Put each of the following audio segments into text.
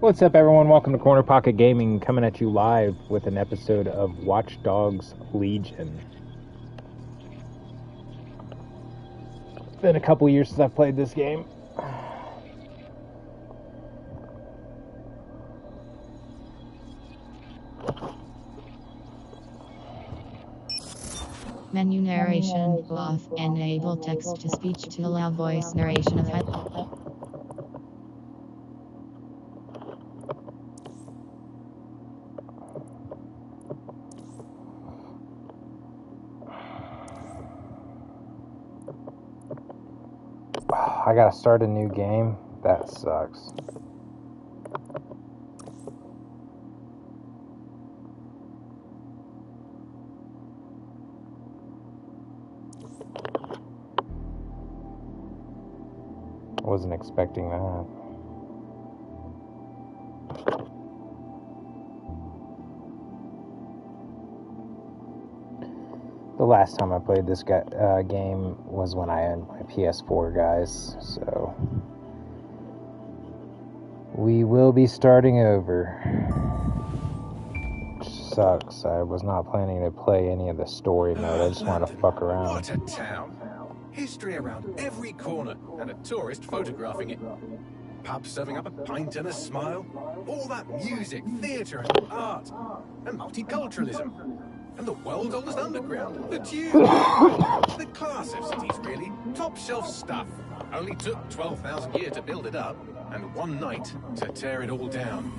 What's up, everyone? Welcome to Corner Pocket Gaming, coming at you live with an episode of Watch Dogs Legion. It's been a couple years since I've played this game. Menu narration off. Enable text to speech to allow voice narration of I gotta start a new game? That sucks. I wasn't expecting that. The last time I played this game was when I had my PS4, guys, so we will be starting over. Which sucks. I was not planning to play any of the story mode. I just wanted to fuck around. What a town! History around every corner, and a tourist photographing it. Pubs serving up a pint and a smile. All that music, theatre and art, and multiculturalism. And the world's oldest underground, the Tube. The class of cities, really. Top shelf stuff. Only took 12,000 years to build it up, and one night to tear it all down.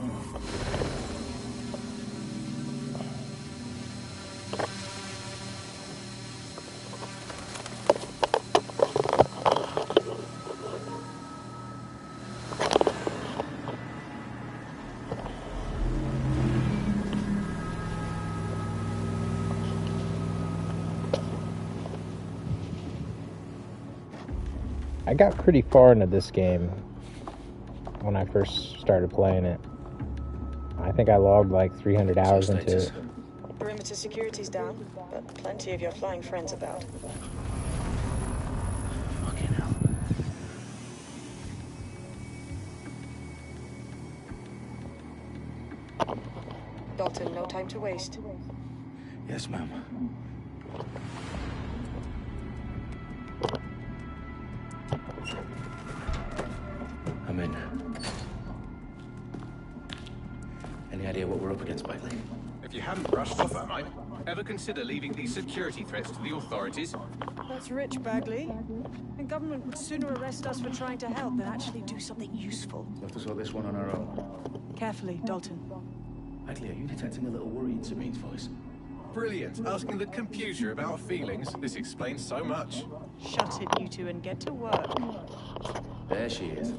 I got pretty far into this game when I first started playing it. I think I logged like 300 hours into it. Perimeter security's down, but plenty of your flying friends about. Fucking hell. Dalton, no time to waste. Yes, ma'am. I'm in. Any idea what we're up against, Bailey? If you hadn't brushed off, I might. Ever consider leaving these security threats to the authorities? That's rich, Bagley. The government would sooner arrest us for trying to help than actually do something useful. We'll have to sort this one on our own. Carefully, Dalton. Bailey, are you detecting a little worry in Sabine's voice? Brilliant. Asking the computer about feelings. This explains so much. Shut it, you two, and get to work. There she is.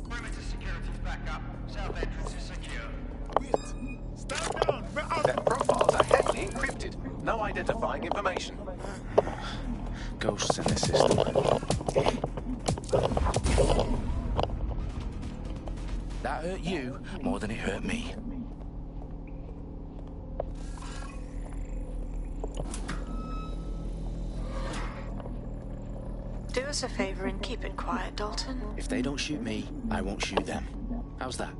Perimeter security's back up. South entrance is secure. Stand down! Their profiles are heavily encrypted. No identifying information. Ghosts in the system. That hurt you more than it hurt me. Do us a favor and keep it quiet, Dalton. If they don't shoot me, I won't shoot them. How's that?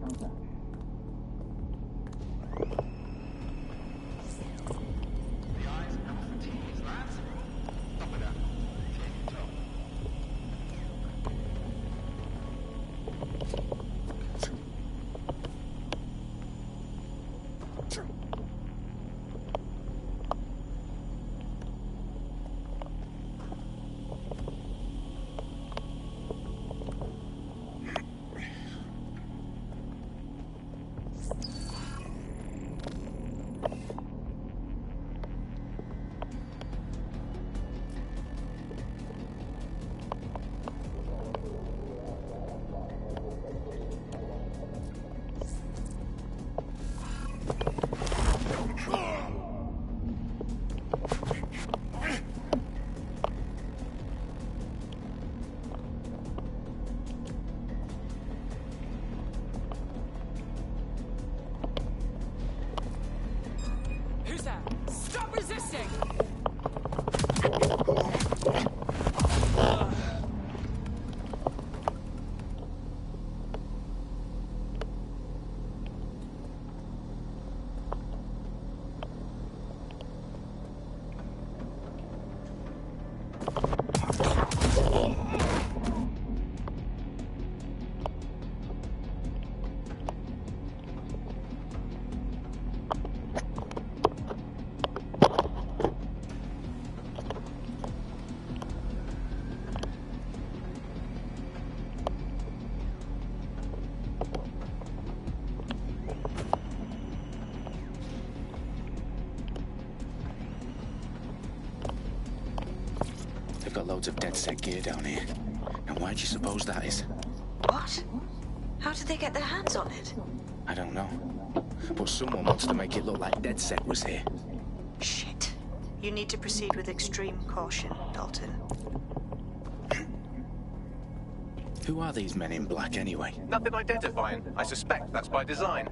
missing. They've got loads of dead set gear down here. And why do you suppose that is? What? How did they get their hands on it? I don't know. But someone wants to make it look like dead set was here. Shit. You need to proceed with extreme caution, Dalton. Who are these men in black anyway? Nothing identifying. I suspect that's by design.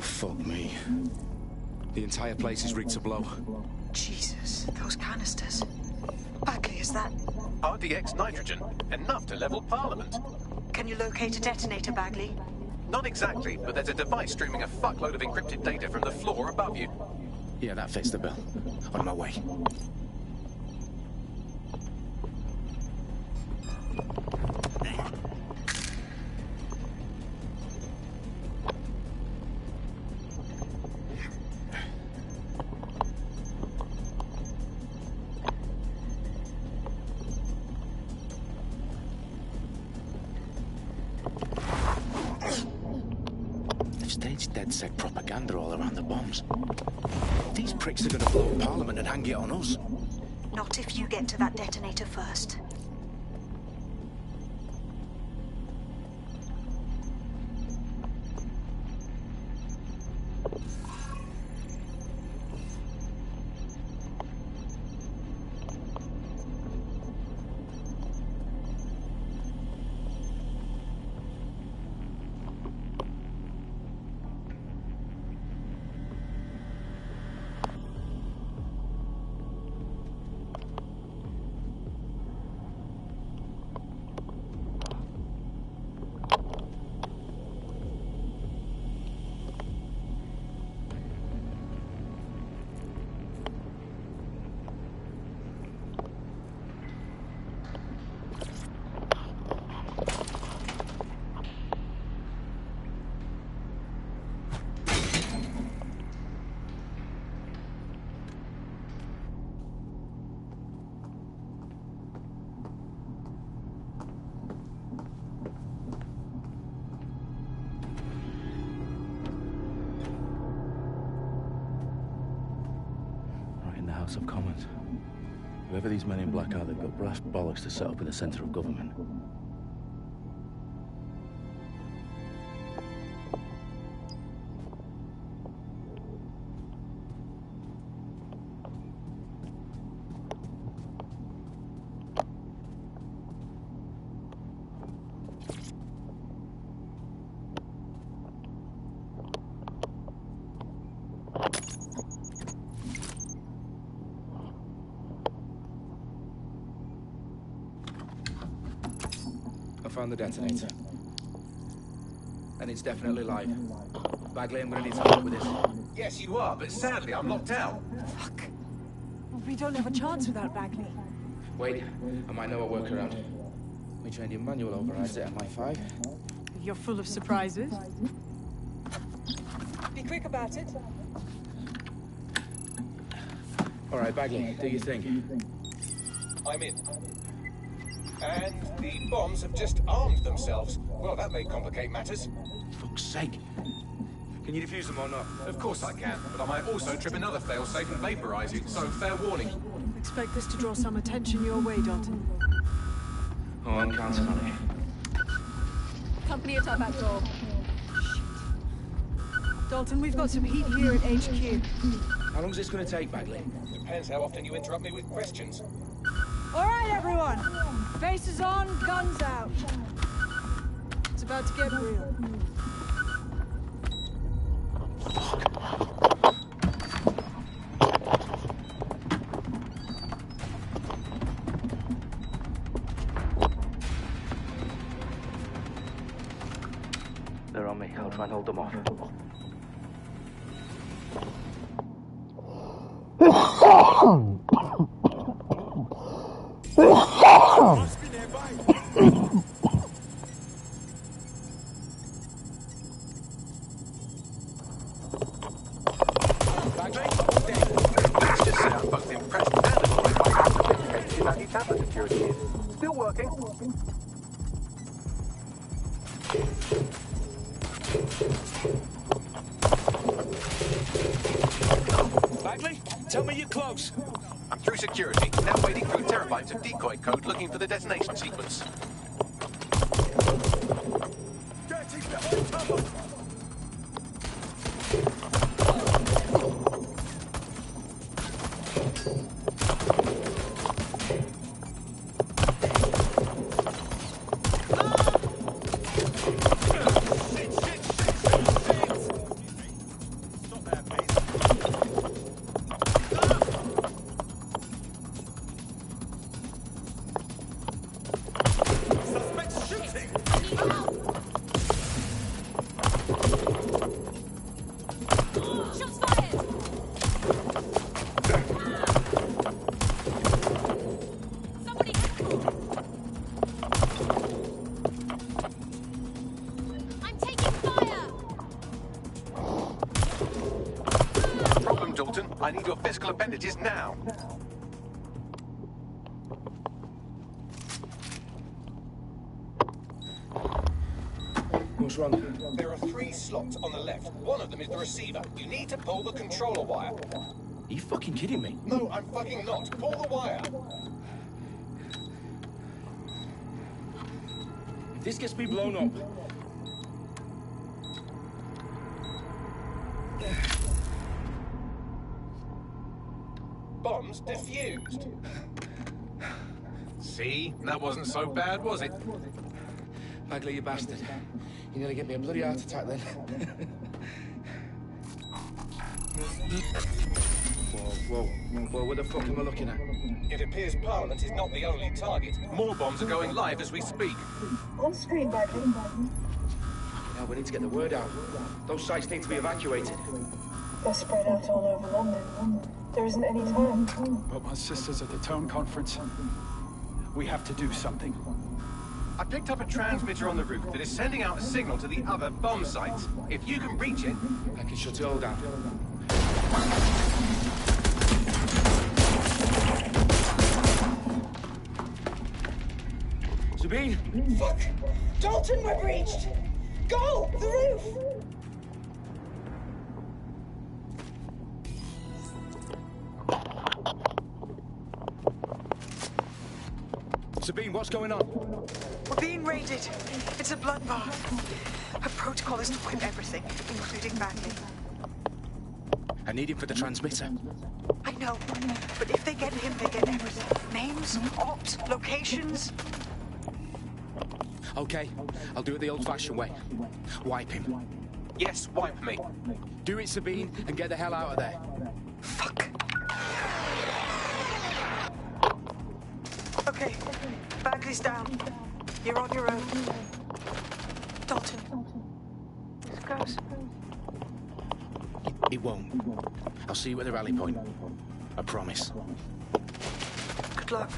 Fuck me. The entire place is rigged to blow. Jesus, those canisters. Bagley, is that... RDX nitrogen. Enough to level Parliament. Can you locate a detonator, Bagley? Not exactly, but there's a device streaming a fuckload of encrypted data from the floor above you. Yeah, that fits the bill. On my way. Staged DedSec propaganda all around the bombs. These pricks are going to blow up Parliament and hang it on us. Not if you get to that detonator first. House of Commons. Whoever these men in black are, they've got brass bollocks to set up in the centre of government. Found the detonator. And it's definitely live. Bagley, I'm gonna need some help with this. Yes, you are, but sadly I'm locked out. Fuck. We don't have a chance without Bagley. Wait, I might know a workaround. We trained your manual overrides at MI5. You're full of surprises. Be quick about it. All right, Bagley, do your thing. I'm in. And the bombs have just armed themselves. Well, that may complicate matters. Fuck's sake. Can you defuse them or not? Of course I can, but I might also trip another failsafe and vaporize you, so fair warning. Expect this to draw some attention your way, Dalton. Oh, I'm counting on it. Company at our back door. Dalton, we've got some heat here at HQ. How long is this going to take, Bagley? Depends how often you interrupt me with questions. All right, everyone. Faces on, guns out. It's about to get real. They're on me. I'll try and hold them off. Still working. Bagley, tell me you're close. I'm through security, now wading through terabytes of decoy code looking for the detonation sequence. I need your physical appendages now. What's wrong? There are 3 slots on the left. One of them is the receiver. You need to pull the controller wire. Are you fucking kidding me? No, I'm fucking not. Pull the wire. If this gets me blown up... Bombs defused. See? That wasn't so bad, was it? Bagley, you bastard. You nearly get me a bloody heart attack then. Whoa, what the fuck am I looking at? It appears Parliament is not the only target. More bombs are going live as we speak. On screen, Bagley. Now we need to get the word out. Those sites need to be evacuated. They're spread out all over London. There isn't any time. But my sister's at the town conference. We have to do something. I picked up a transmitter on the roof that is sending out a signal to the other bomb sites. If you can reach it... I can shut it all down. Sabine! Fuck! Dalton, we're breached! Go! The roof! Sabine, what's going on? We're being raided. It's a bloodbath. Her protocol is to whip everything, including Bagley. I need him for the transmitter. I know, but if they get him, they get everything. Names, ops, locations. Okay, I'll do it the old-fashioned way. Wipe him. Yes, wipe me. Do it, Sabine, and get the hell out of there. Fuck. Okay, Bagley's down. You're on your own. Dalton. This goes. It won't. I'll see you at the rally point. I promise. Good luck.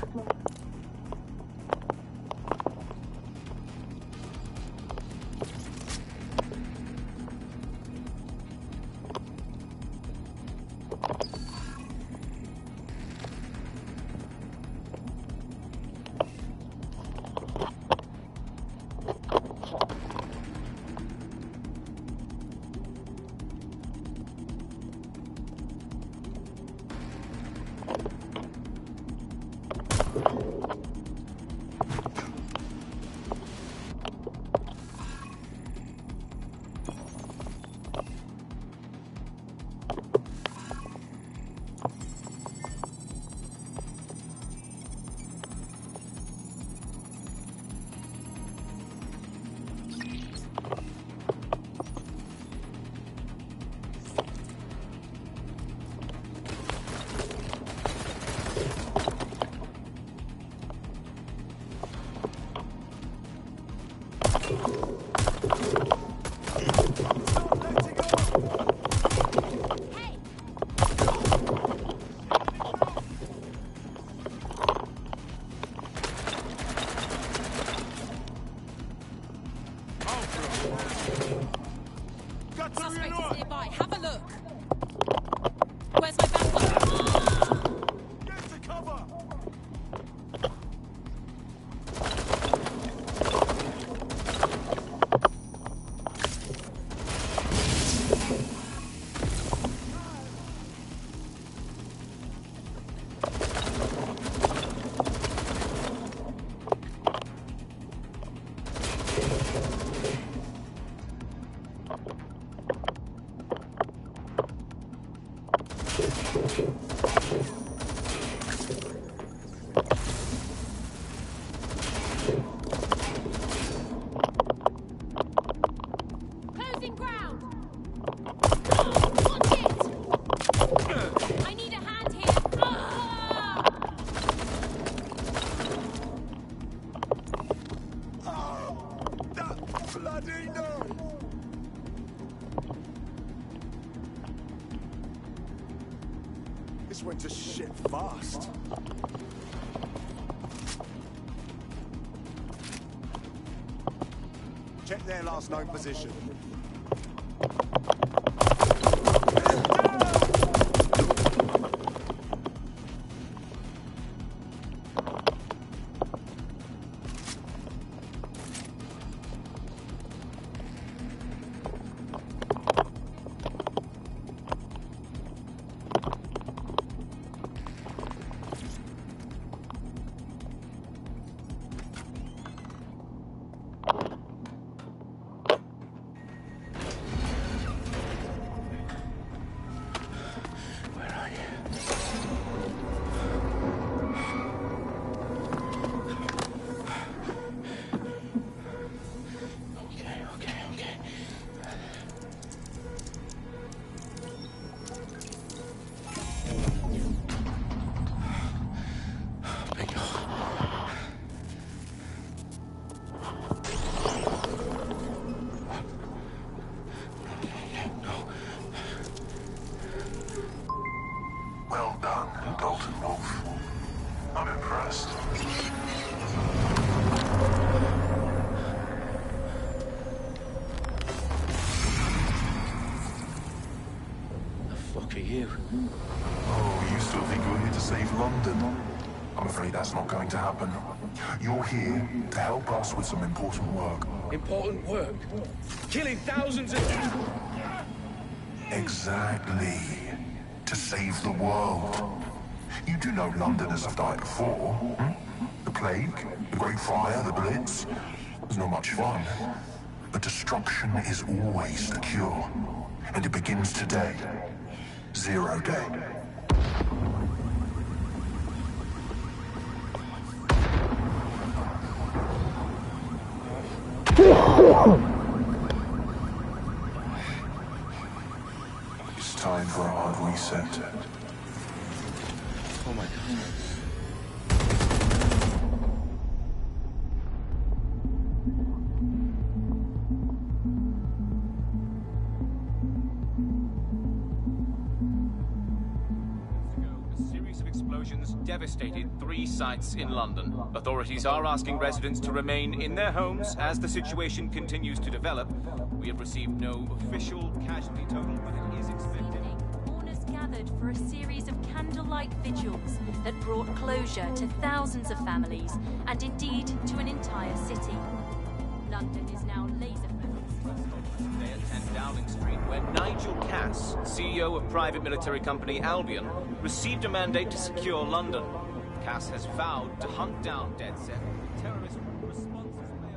Suspect is nearby. Have a look. Where's my backup? Get to cover! Closing ground. Watch it. I need a hand here. That bloody noise! This went to shit fast. Check their last known position. Well done, Dalton Wolf. I'm impressed. The fuck are you? Oh, you still think you're here to save London? I'm afraid that's not going to happen. You're here to help us with some important work. Important work? Killing thousands of people? Exactly. To save the world. You do know Londoners have died before, hmm? The plague, the Great Fire, the Blitz. It's not much fun. But destruction is always the cure. And it begins today. 0 day. It's time for a hard reset. Oh my god. A series of explosions devastated 3 sites in London. Authorities are asking residents to remain in their homes as the situation continues to develop. We have received no official casualty total, but it is expected. Mourners gathered for a series of candlelight vigils that brought closure to thousands of families and indeed to an entire city. London is now laser-focused. Today at 10 Downing Street, where Nigel Cass, CEO of private military company Albion, received a mandate to secure London. Cass has vowed to hunt down DedSec. Terrorist responses may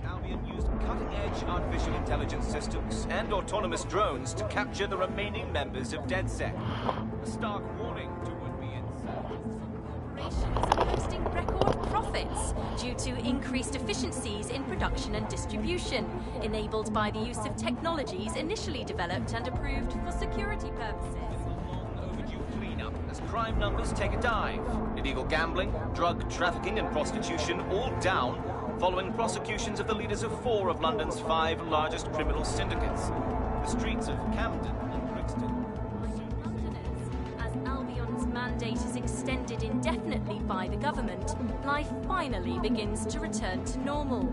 Albion used cutting-edge artificial intelligence systems and autonomous drones to capture the remaining members of DedSec. A stark warning to would-be Corporations are posting record profits due to increased efficiencies in production and distribution, enabled by the use of technologies initially developed and approved for security purposes. As crime numbers take a dive. Illegal gambling, drug trafficking and prostitution all down following prosecutions of the leaders of 4 of London's 5 largest criminal syndicates. The streets of Camden and Brixton. Londoners, as Albion's mandate mandate is extended indefinitely by the government, life finally begins to return to normal.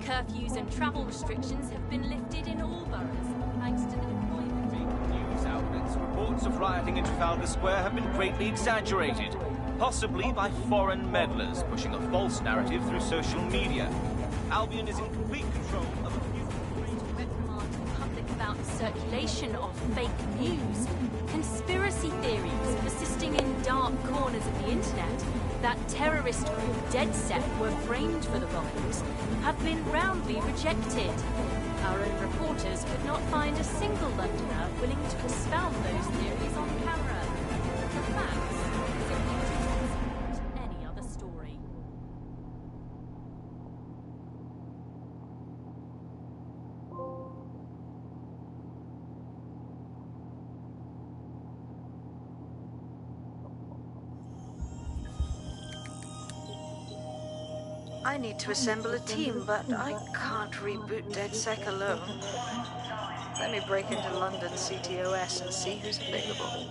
Curfews and travel restrictions have been lifted in all boroughs, thanks to the deployment. News outlets' reports of rioting in Trafalgar Square have been greatly exaggerated, possibly by foreign meddlers pushing a false narrative through social media. Albion is in complete control of a few... reprimand the public about the circulation of fake news. Conspiracy theories persisting in dark corners of the internet that terrorist group DeadSet were framed for the bombings have been roundly rejected. Our own reporters could not find a single Londoner willing to expound those theories on camera. The facts simply support any other story. I need to assemble a team, but I can't reboot DedSec alone. Let me break into London CTOS and see who's available.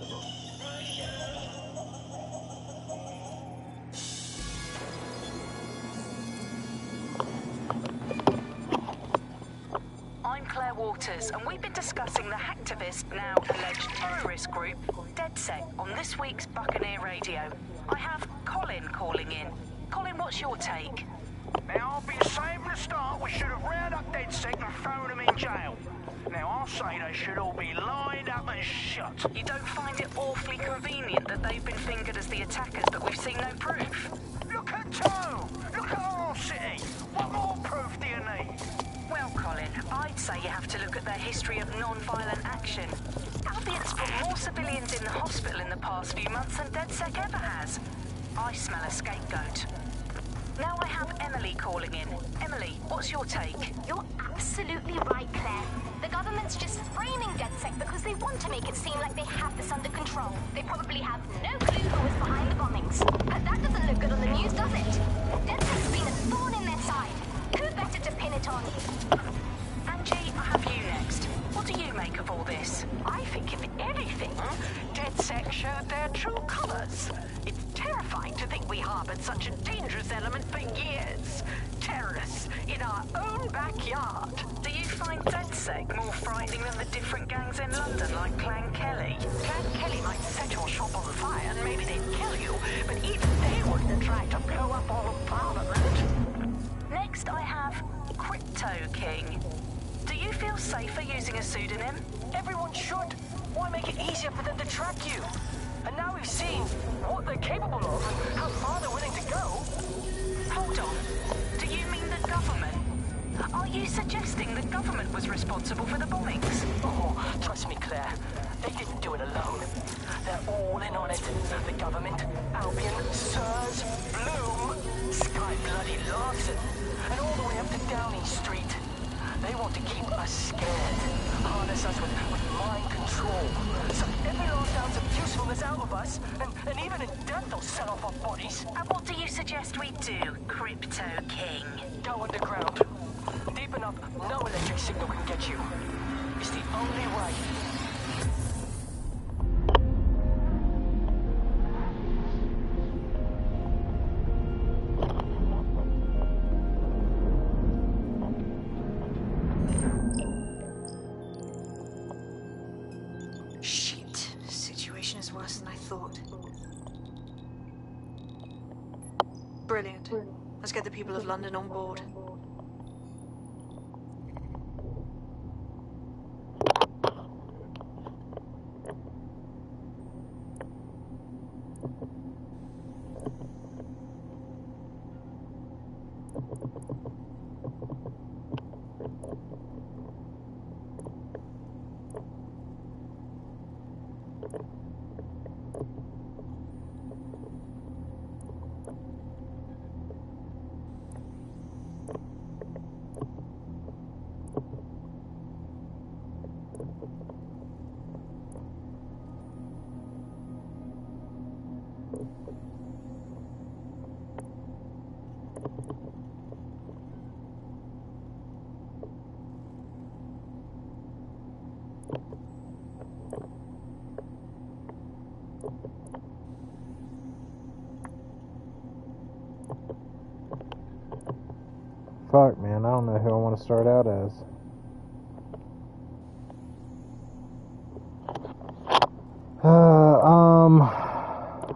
I'm Claire Waters, and we've been discussing the hacktivist, now alleged terrorist group, DedSec, on this week's Buccaneer Radio. I have Colin calling in. Colin, what's your take? Now, I'll be safe from the start. We should have rounded up DedSec and thrown them in jail. Now, I'll say they should all be lined up and shot. You don't find it awfully convenient that they've been fingered as the attackers, but we've seen no proof? Look at Toe! Look at our city! What more proof do you need? Well, Colin, I'd say you have to look at their history of non-violent action. Albion's put more civilians in the hospital in the past few months than DedSec ever has. I smell a scapegoat. Now I have Emily calling in. Emily, what's your take? You're absolutely right, Claire. The government's just framing DedSec because they want to make it seem like they have this under control. They probably have no clue who is behind the bombings. But that doesn't look good on the news, does it? DedSec's been a thorn in their side. Who better to pin it on? Angie, I have you next. What do you make of all this? I think, if anything, DedSec showed their true colors. It's terrifying to think we harbored such a dangerous element for years. Terrorists in our own backyard. Do you find DedSec more frightening than the different gangs in London, like Clan Kelly? Clan Kelly might set your shop on fire and maybe they'd kill you, but even they wouldn't try to blow up all of Parliament. Next, I have Crypto King. Do you feel safer using a pseudonym? Everyone should. Why make it easier for them to track you? And now we've seen what they're capable of and how far they're willing to go. Hold on. Do you mean the government? Are you suggesting the government was responsible for the bombings? Oh, trust me, Claire. They didn't do it alone. They're all in on it. The government, Albion, Sirs, Bloom, Sky Bloody Larson, and all the way up to Downing Street. They want to keep us scared, harness us with mind control, suck every last ounce of usefulness out of us, and even in death they'll sell off our bodies. And what do you suggest we do, Crypto King? Go underground. Deep enough, no electric signal can get you. It's the only way. Brilliant. Let's get the people of London on board. Fuck, man, I don't know who I want to start out as.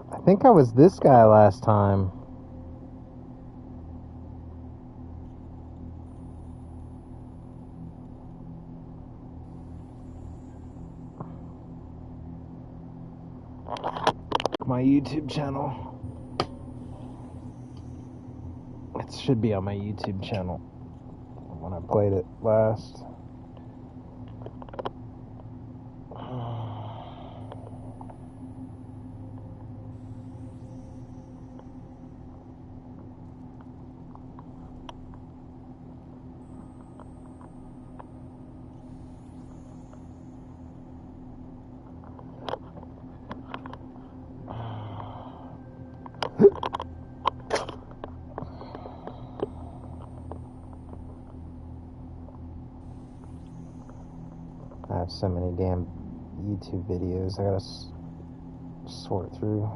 I think I was this guy last time. My YouTube channel. It should be on my YouTube channel when I played it last. I have so many damn YouTube videos I gotta sort through.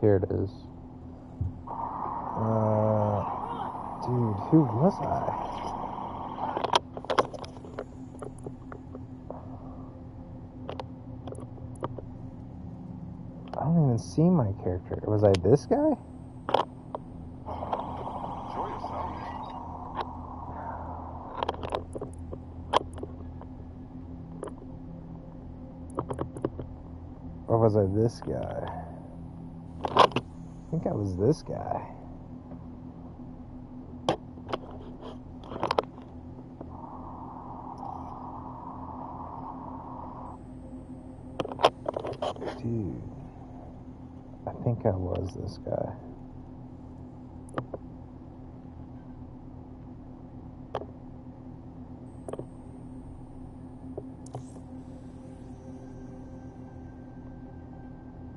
Here it is. Dude, who was I? I don't even see my character. Was I this guy? Or was I this guy? I think I was this guy. Dude, I think I was this guy.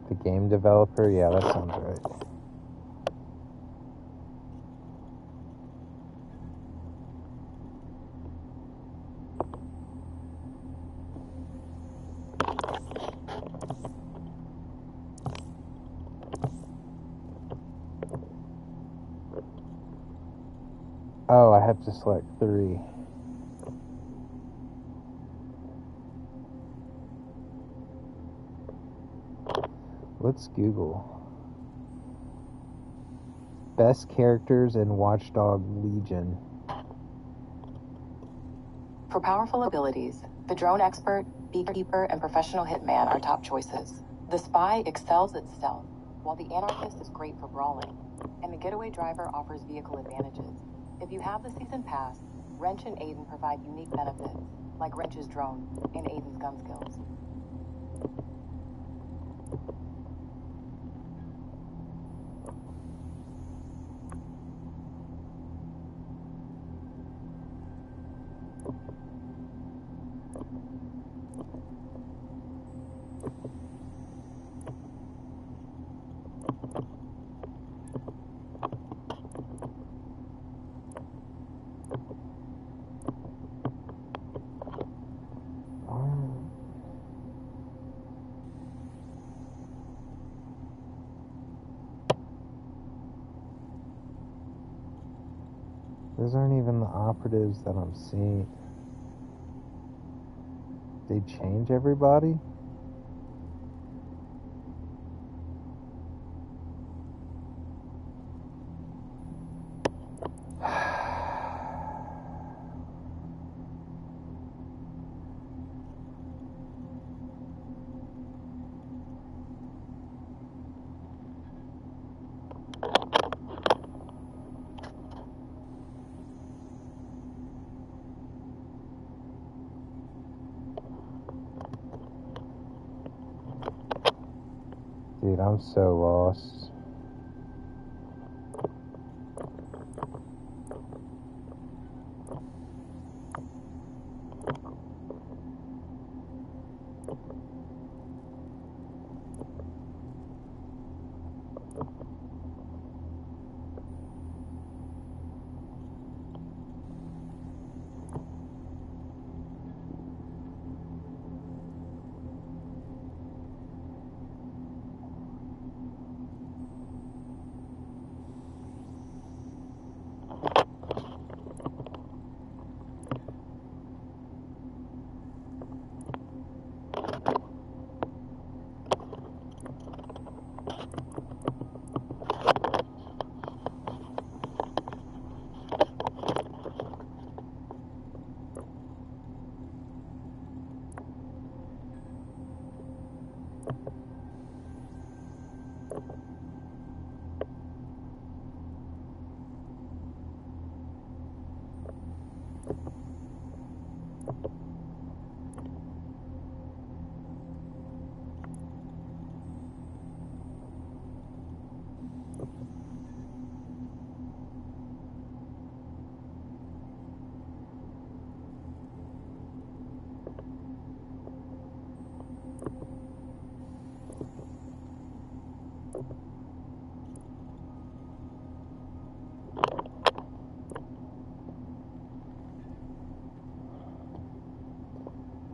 The game developer? Yeah, that sounds right. Oh, I have to select 3. Let's Google. Best characters in Watchdog Legion. For powerful abilities, the drone expert, beekeeper, and professional hitman are top choices. The spy excels at stealth, while the anarchist is great for brawling, and the getaway driver offers vehicle advantages. If you have the season pass, Wrench and Aiden provide unique benefits, like Wrench's drone and Aiden's gun skills. Those aren't even the operatives that I'm seeing. They change everybody? . Dude, I'm so lost.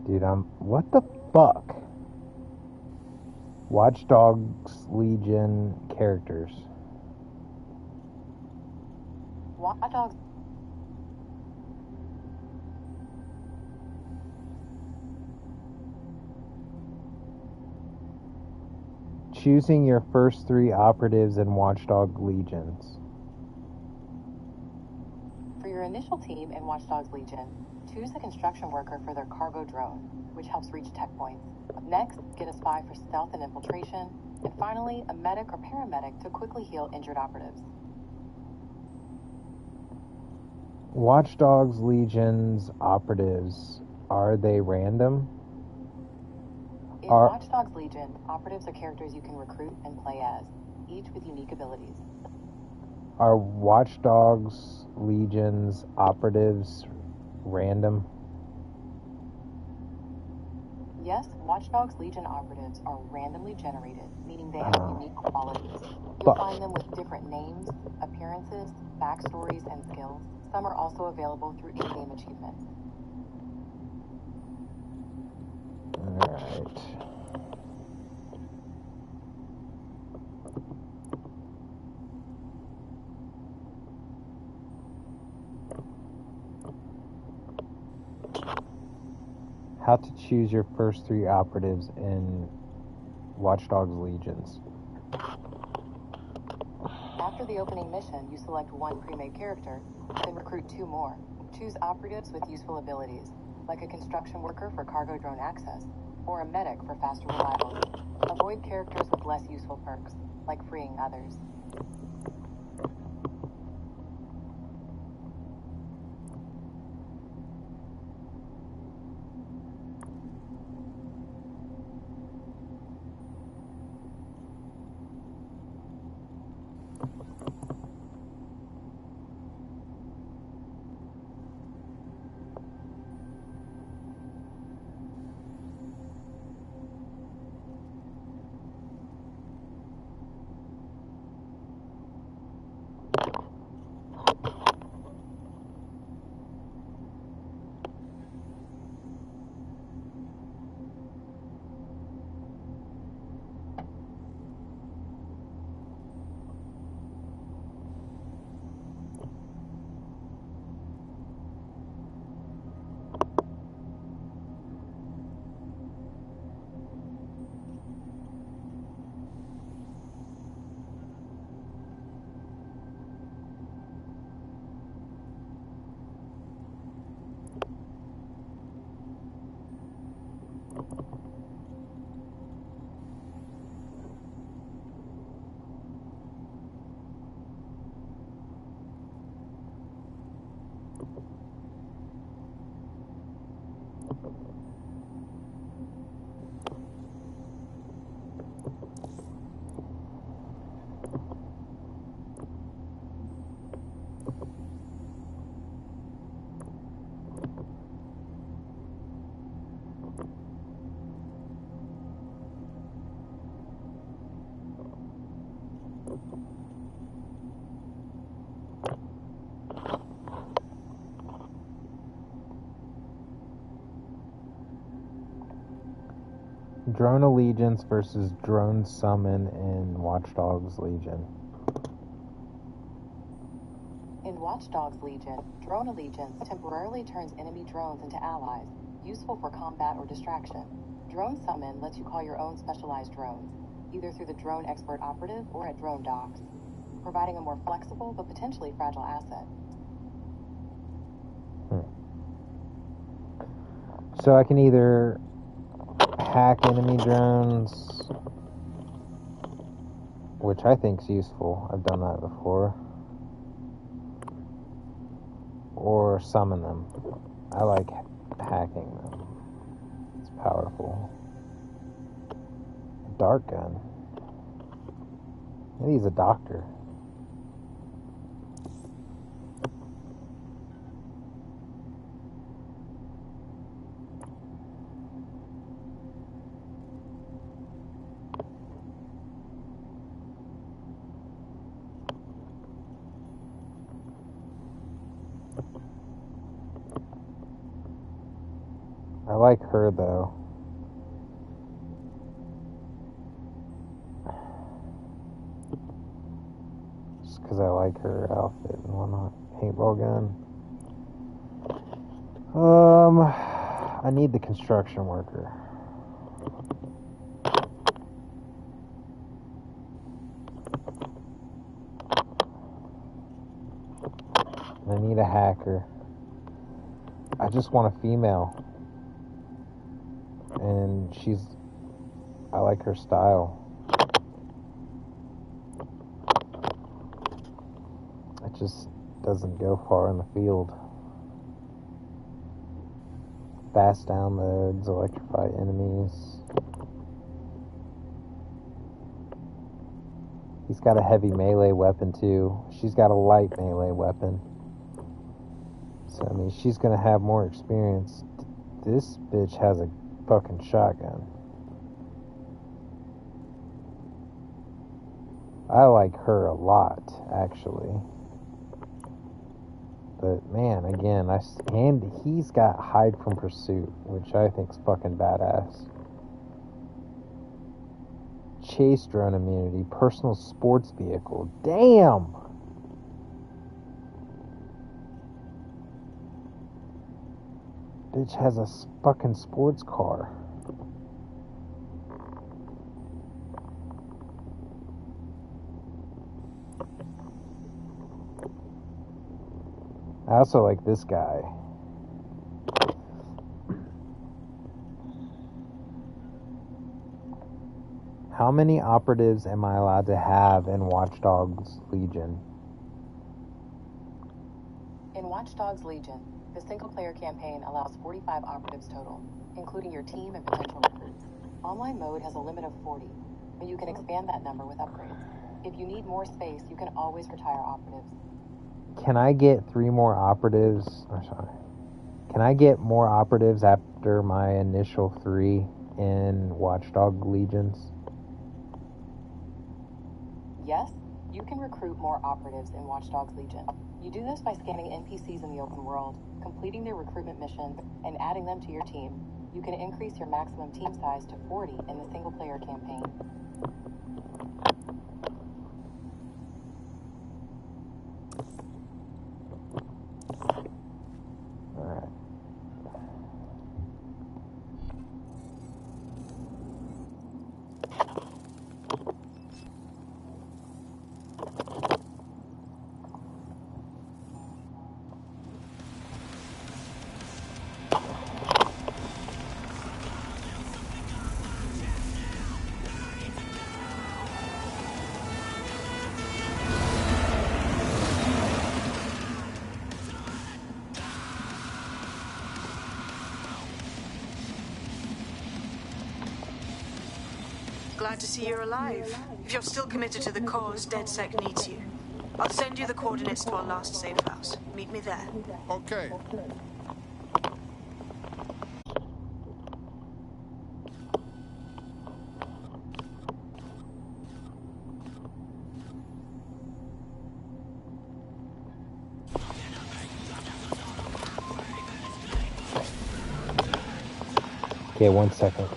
Dude, what the fuck? Watch Dogs Legion characters. Watch Dogs. Choosing your first 3 operatives in Watchdog Legions. For your initial team in Watch Dogs Legion, choose a construction worker for their cargo drone, which helps reach tech points. Next, get a spy for stealth and infiltration. And finally, a medic or paramedic to quickly heal injured operatives. Watch Dogs Legion's operatives, are they random? In Watch Dogs Legion, operatives are characters you can recruit and play as, each with unique abilities. Are Watch Dogs Legion's operatives random? Yes, Watch Dogs Legion operatives are randomly generated, meaning they have unique qualities. You'll find them with different names, appearances, backstories, and skills. Some are also available through in-game achievements. Alright. How to choose your first 3 operatives in Watch Dogs Legions. After the opening mission, you select 1 pre-made character, then recruit 2 more. Choose operatives with useful abilities, like a construction worker for cargo drone access, or a medic for faster revivals. Avoid characters with less useful perks, like freeing others. Drone Allegiance versus Drone Summon in Watch Dogs Legion. In Watch Dogs Legion, Drone Allegiance temporarily turns enemy drones into allies, useful for combat or distraction. Drone Summon lets you call your own specialized drones, either through the Drone Expert Operative or at drone docks, providing a more flexible but potentially fragile asset. So I can either hack enemy drones, which I think is useful. I've done that before. Or summon them. I like hacking them. It's powerful. Dart gun. Maybe he's a doctor. I like her though. Just because I like her outfit and whatnot. Paintball gun. I need the construction worker. I need a hacker. I just want a female. And I like her style. It just doesn't go far in the field. Fast downloads, electrify enemies. He's got a heavy melee weapon too. She's got a light melee weapon. So, I mean, she's gonna have more experience. This bitch has a fucking shotgun. I like her a lot, actually. But man, again, and he's got hide from pursuit, which I think's fucking badass. Chase drone immunity, personal sports vehicle. Damn! Bitch has a fucking sports car. I also like this guy. How many operatives am I allowed to have in Watch Dogs Legion? In Watch Dogs Legion, the single-player campaign allows 45 operatives total, including your team and potential recruits. Online mode has a limit of 40, but you can expand that number with upgrades. If you need more space, you can always retire operatives. Can I get 3 more operatives? I'm sorry. Can I get more operatives after my initial 3 in Watchdog Legions? Yes, you can recruit more operatives in Watch Dogs Legion. You do this by scanning NPCs in the open world, completing their recruitment missions, and adding them to your team. You can increase your maximum team size to 40 in the single-player campaign. Alright. Glad to see you're alive. If you're still committed to the cause, DedSec needs you. I'll send you the coordinates to our last safe house. Meet me there. Okay. Okay, 1 second.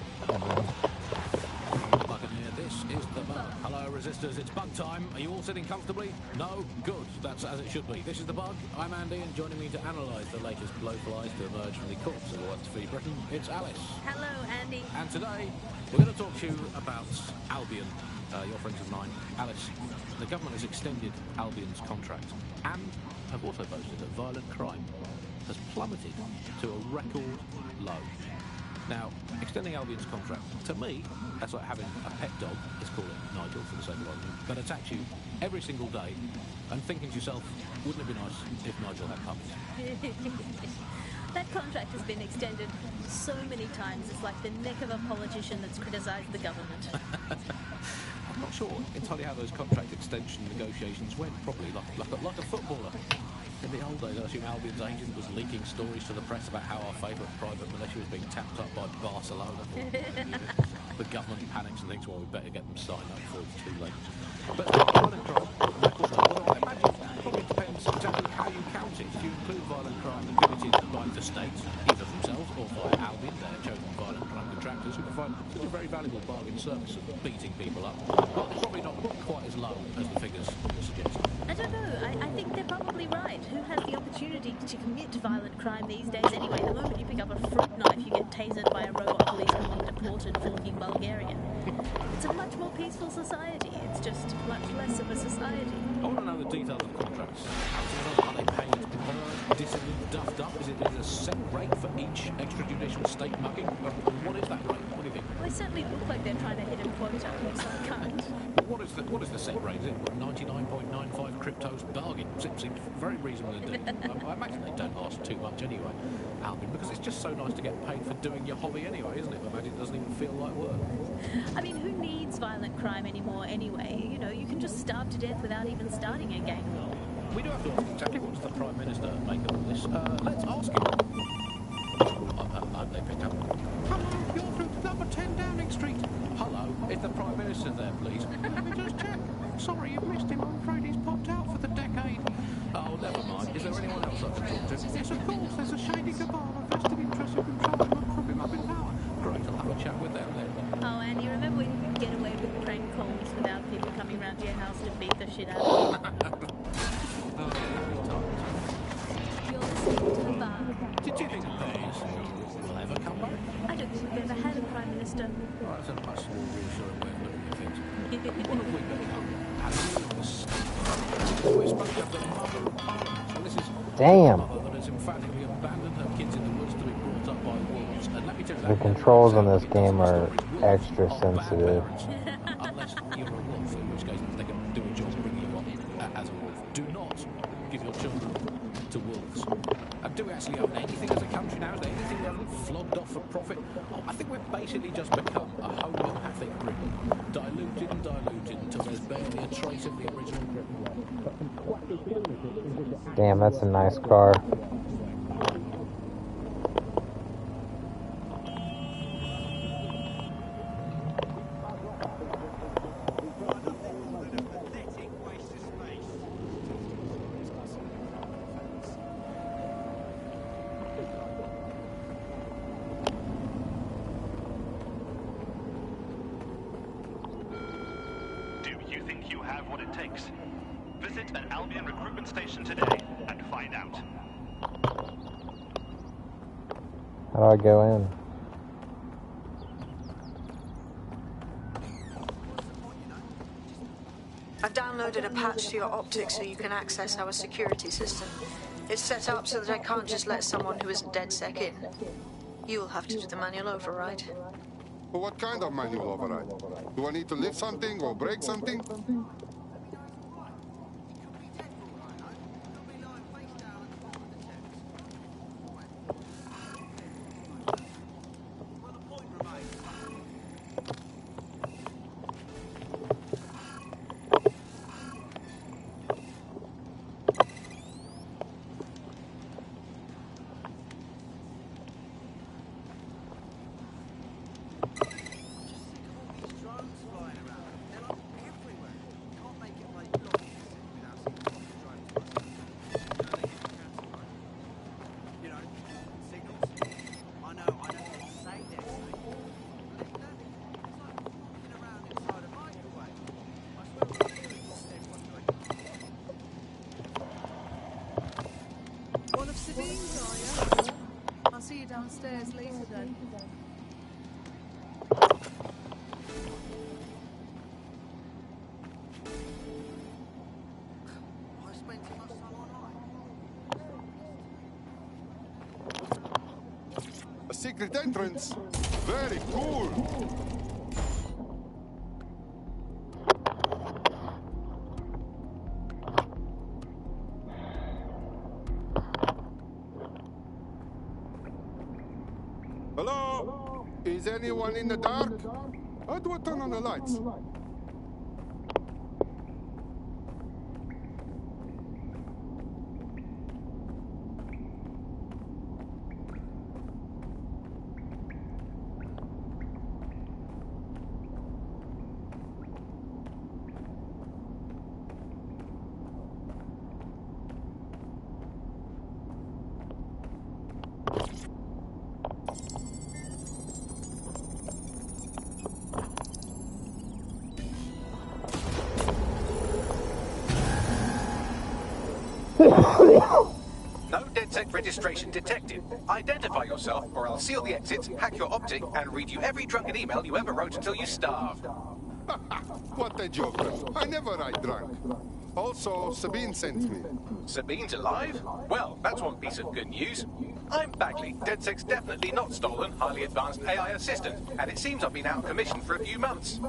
Ministers, it's bug time. Are you all sitting comfortably? No? Good. That's as it should be. This is The Bug. I'm Andy, and joining me to analyse the latest blowflies to emerge from the courts of what's free Britain, it's Alice. Hello, Andy. And today, we're going to talk to you about Albion, your friends of mine. Alice, the government has extended Albion's contract and have also boasted that violent crime has plummeted to a record low. Now, extending Albion's contract, to me, that's like having a pet dog, let's call it Nigel for the sake of argument, that attacks you every single day and thinking to yourself, wouldn't it be nice if Nigel had puppies? That contract has been extended so many times, it's like the neck of a politician that's criticised the government. I'm not sure entirely how those contract extension negotiations went, probably like a footballer. In the old days, I assume Albion's agent was leaking stories to the press about how our favourite private militia was being tapped up by Barcelona. The government panics and thinks, well, we better get them signed up before it's too late. But violent crime, well, I imagine it probably depends exactly how you count it. If you include violent crime committed by the state, either themselves or by Albion, their chosen violent crime contractors, who provide such a very valuable bargain service of beating people up, well, it's probably not quite as low as the figures suggest. I don't know. I think they're probably right. Who has the opportunity to commit violent crime these days anyway? The moment you pick up a fruit knife, you get tasered by a robot policeman and deported for looking Bulgarian. It's a much more peaceful society. It's just much less of a society. I want to know the details of the contracts. Are they paid per dissident duffed up? Is it a set rate for each extrajudicial state mugging? What is that rate? What do you think? Well, they certainly look like they're trying to hit a quota, so I can't. What is the set rate? Is it 99.95 cryptos bargain? Seems very reasonable indeed. I imagine they don't last too much anyway, Albion, because it's just so nice to get paid for doing your hobby anyway, isn't it? I imagine it doesn't even feel like work. I mean, who needs violent crime anymore anyway? You know, you can just starve to death without even starting a gang war. We do have to ask exactly what does the Prime Minister make of all this. Let's ask him. I hope they pick up. Hello, you're through to number 10 Downing Street. Hello, is the Prime Minister there, please? Let me just check. Sorry, you've missed him. I'm afraid he's popped out for the decade. Oh, never mind. Is there anyone else I can talk to? Yes, of course. There's a shady cabal of vested interests who control him and prop him up in power. Great, I'll have a chat with them then. Oh, Andy, remember when you could get away with prank calls without people coming round to your house to beat the shit out of you? You're listening to The Bug. Did you think the bears will ever come back? I don't think we've ever had a Prime Minister. Well, that's a much more reassuring way of looking at things. What have we become? We spoke of the mother of Parliament. So this is damn. a mother that has emphatically abandoned her kids in the woods to be brought up by wolves. And let me tell you, The controls on this game are extra sensitive. Unless you're a wolf, in which case they can do a job bringing you up as a wolf. Do not give your children to wolves. And do we actually own anything as a country now? Is there anything we haven't flogged off for profit? Oh, I think we've basically just become a homeopathic Britain. Diluted and diluted until there's barely a trace of the original Britain. Damn, that's a nice car. Visit an Albion recruitment station today and find out. How do I go in? I've downloaded a patch to your optics so you can access our security system. It's set up so that I can't just let someone who isn't DedSec in. You'll have to do the manual override. Well, what kind of manual override? Do I need to lift something or break something? of Sabine's, are you? I'll see you downstairs later then. A secret entrance? Very cool. Hello? Is anyone in the dark? How do I turn on the lights? No DedSec registration detected. Identify yourself, or I'll seal the exits, hack your optic, and read you every drunken email you ever wrote until you starved. What a joker. I never write drunk. Also, Sabine sent me. Sabine's alive? Well, that's one piece of good news. I'm Bagley, DedSec's definitely not stolen, highly advanced AI assistant, and it seems I've been out of commission for a few months.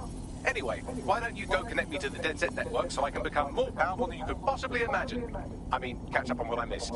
Anyway, why don't you go connect me to the DedSec network so I can become more powerful than you could possibly imagine? I mean, catch up on what I missed.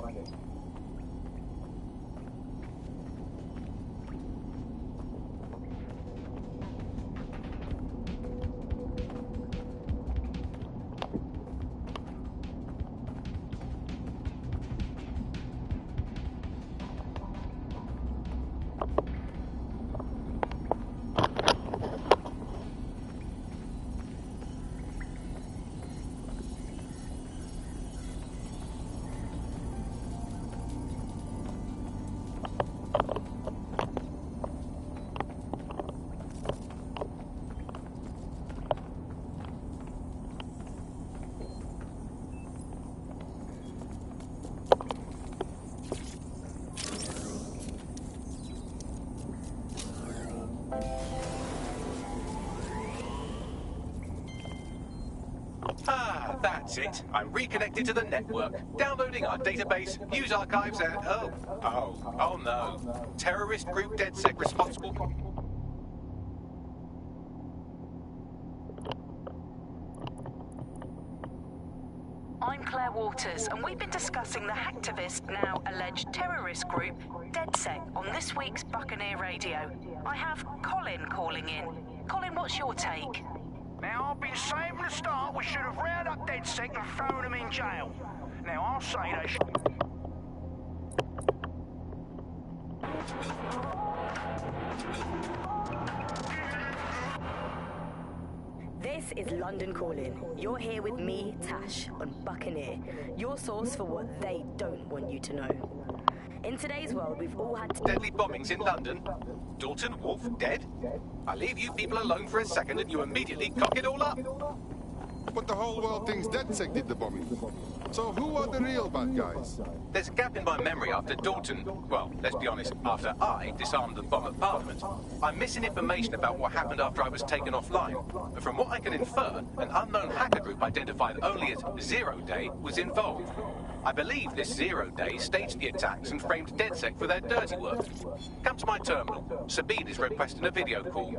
Ah, that's it. I'm reconnected to the network, downloading our database, news archives, and oh no. Terrorist group DedSec responsible. I'm Claire Waters, and we've been discussing the hacktivist, now alleged terrorist group, DedSec, on this week's Buccaneer Radio. I have Colin calling in. Colin, what's your take? Now, I've been saying from the start we should have rounded up DedSec and thrown them in jail. Now, I'll say they should... This is London Calling. You're here with me, Tash, on Buccaneer, your source for what they don't want you to know. In today's world, we've all had deadly bombings in London. Dalton Wolf dead? I leave you people alone for a second and you immediately cock it all up. But the whole world thinks DedSec did the bombing. So who are the real bad guys? There's a gap in my memory after Dalton, well, let's be honest, after I disarmed the bomb at Parliament. I'm missing information about what happened after I was taken offline. But from what I can infer, an unknown hacker group identified only as Zero Day was involved. I believe this Zero Day staged the attacks and framed DedSec for their dirty work. Come to my terminal. Sabine is requesting a video call.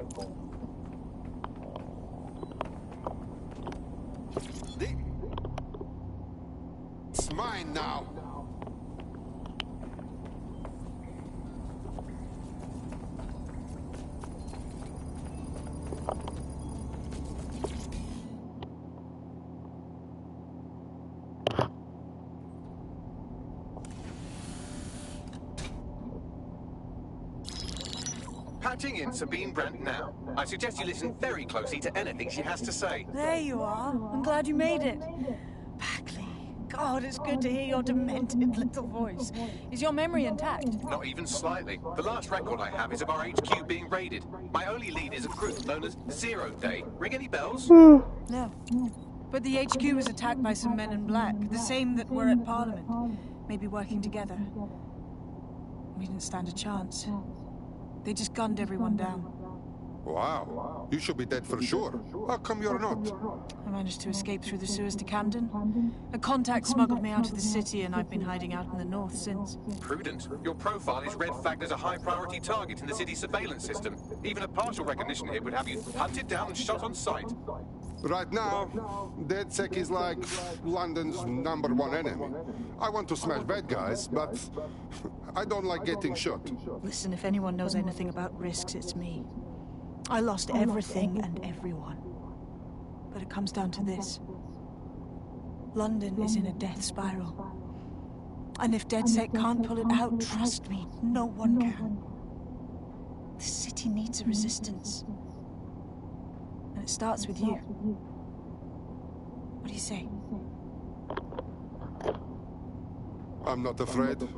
It's mine now. Patching in Sabine Brandt now. I suggest you listen very closely to anything she has to say. There you are. I'm glad you made it. Bagley. God, it's good to hear your demented little voice. Is your memory intact? Not even slightly. The last record I have is of our HQ being raided. My only lead is a group known as Zero Day. Ring any bells? No. But the HQ was attacked by some men in black, the same that were at Parliament. Maybe working together. We didn't stand a chance. They just gunned everyone down. Wow. You should be dead for sure. How come you're not? I managed to escape through the sewers to Camden. A contact smuggled me out of the city, and I've been hiding out in the north since. Prudent. Your profile is red flagged as a high-priority target in the city's surveillance system. Even a partial recognition hit would have you hunted down and shot on sight. Right now, DedSec is like London's #1 enemy. I want to smash bad guys, but I don't like getting shot. Listen, if anyone knows anything about risks, it's me. I lost everything and everyone. But it comes down to this. London is in a death spiral. And if DedSec can't pull it out, trust me, no one can. The city needs a resistance. And it starts with you. What do you say? I'm not afraid.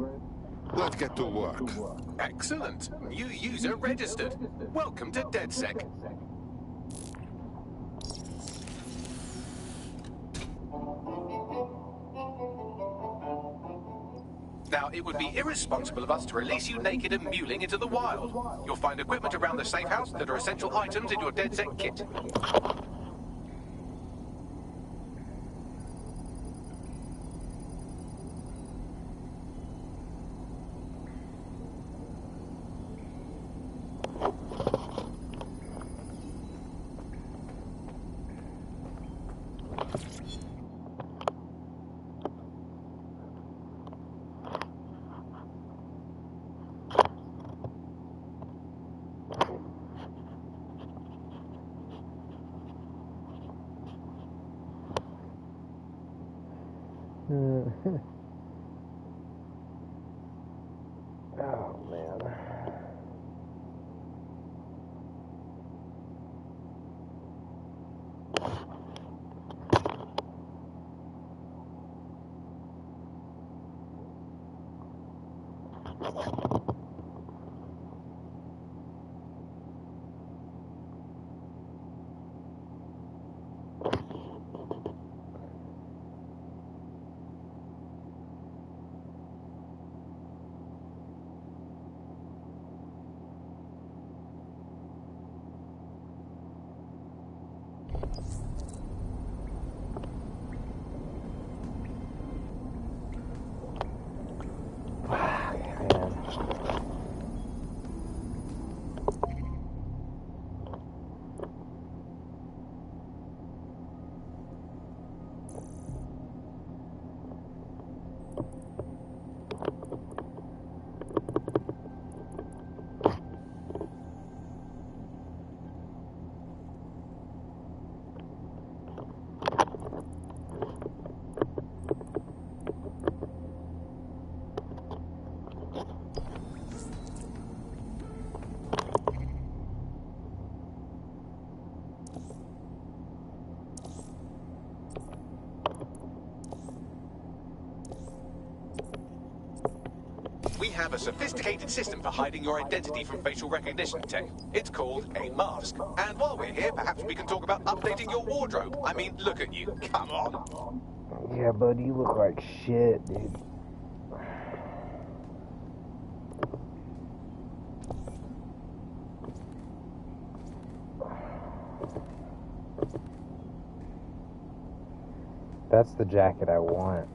Let's get to work. Excellent. New user registered. Welcome to DedSec. Now, it would be irresponsible of us to release you naked and mewling into the wild. You'll find equipment around the safe house that are essential items in your DedSec kit. Oh, man. We have a sophisticated system for hiding your identity from facial recognition tech. It's called a mask. And while we're here, perhaps we can talk about updating your wardrobe. I mean, look at you. Come on. Yeah, bud, you look like shit, dude. That's the jacket I want.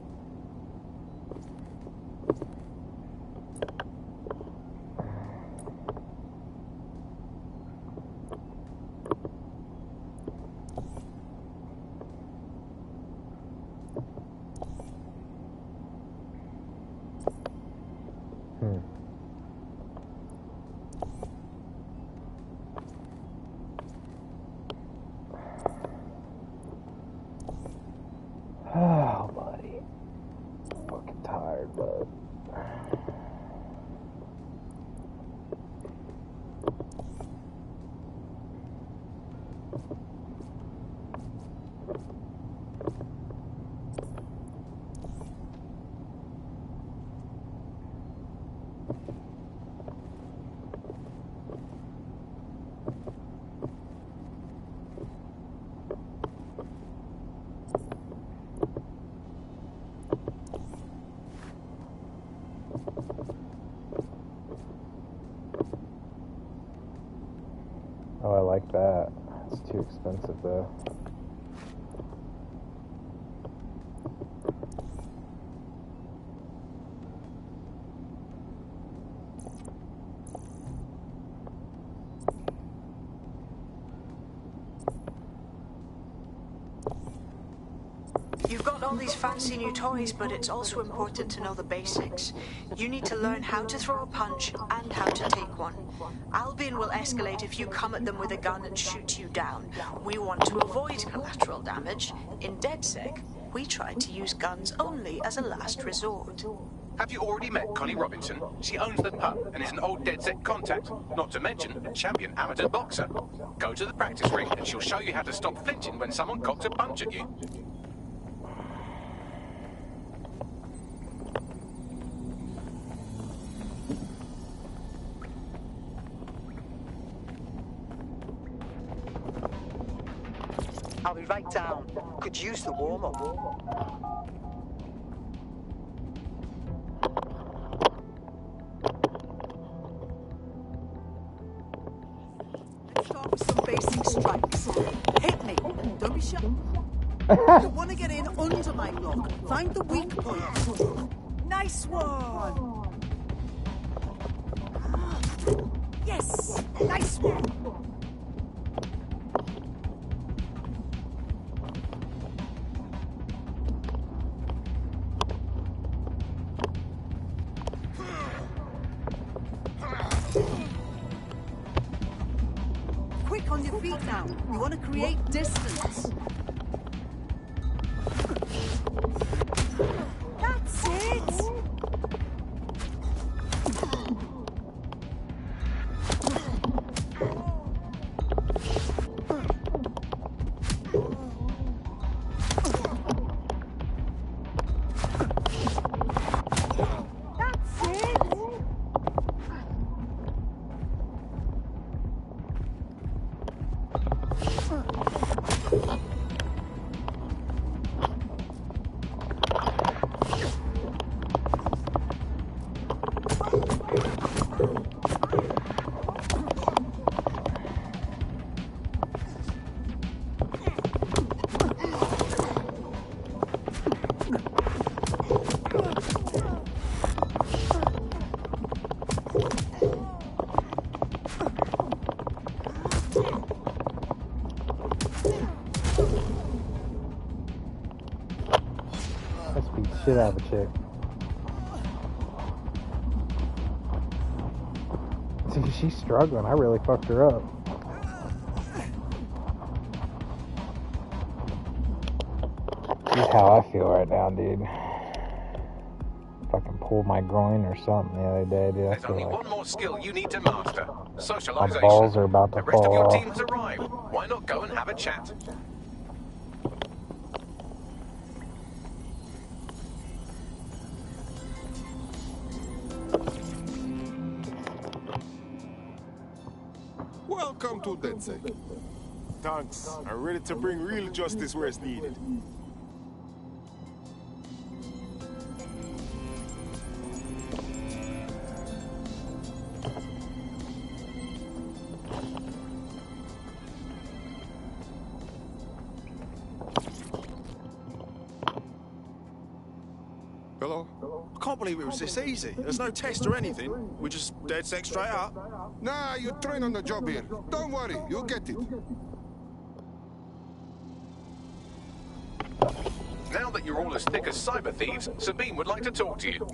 Oh, buddy. I'm fucking tired, bud. like that. It's too expensive though. You've got all these fancy new toys, but it's also important to know the basics. You need to learn how to throw a punch and how to take one. Albion will escalate if you come at them with a gun and shoot you down. We want to avoid collateral damage. In DedSec, we try to use guns only as a last resort. Have you already met Connie Robinson? She owns the pub and is an old DedSec contact, not to mention a champion amateur boxer. Go to the practice ring and she'll show you how to stop flinching when someone cocks a punch at you. I'll be right down. Could use the warm-up. Let's start with some basic strikes. Hit me. Don't be shy. You want to get in under my block. Find the weak point. Nice one. Yes. Nice one. Quick on your feet now. You want to create distance. That's it. Let's beat the shit out of a chick. Dude, she's struggling. I really fucked her up. This is how I feel right now, dude. Fucking pulled my groin or something the other day, dude. I There's feel only like one more skill you need to master. my Socialization. balls are about to The rest of fall your off. team has arrived. Why not go and have a chat? Welcome to DedSec. Thanks. I'm ready to bring real justice where it's needed. Hello? I can't believe it was this easy. There's no test or anything. We just DedSec straight up. Nah, you train on the job here. Don't worry, you'll get it. Now that you're all as thick as cyber thieves, Sabine would like to talk to you.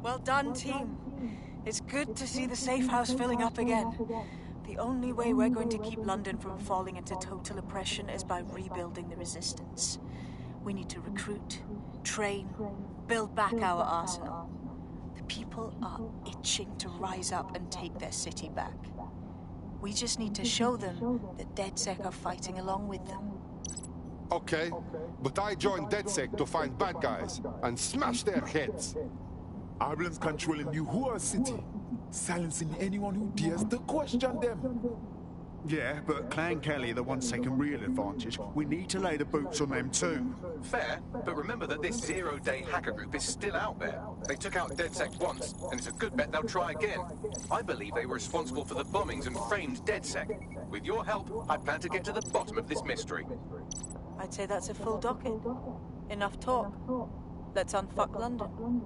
Well done, team. It's good to see the safe house filling up again. The only way we're going to keep London from falling into total oppression is by rebuilding the resistance. We need to recruit, train, build back our arsenal. The people are itching to rise up and take their city back. We just need to show them that DedSec are fighting along with them. Okay, but I joined DedSec to find bad guys and smash their heads. Albion's controlling the whole city. silencing anyone who dares to question them. Yeah, but Clan Kelly are the ones taking real advantage. We need to lay the boots on them too. Fair, but remember that this zero-day hacker group is still out there. They took out DedSec once, and it's a good bet they'll try again. I believe they were responsible for the bombings and framed DedSec. With your help, I plan to get to the bottom of this mystery. I'd say that's a full docket. Enough talk. Let's unfuck London.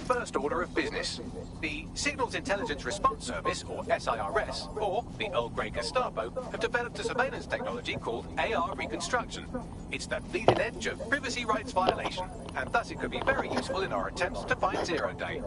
First order of business. The Signals Intelligence Response Service, or SIRS, or the Earl Grey Gestapo, have developed a surveillance technology called AR Reconstruction. It's the bleeding edge of privacy rights violation, and thus it could be very useful in our attempts to find Zero Day.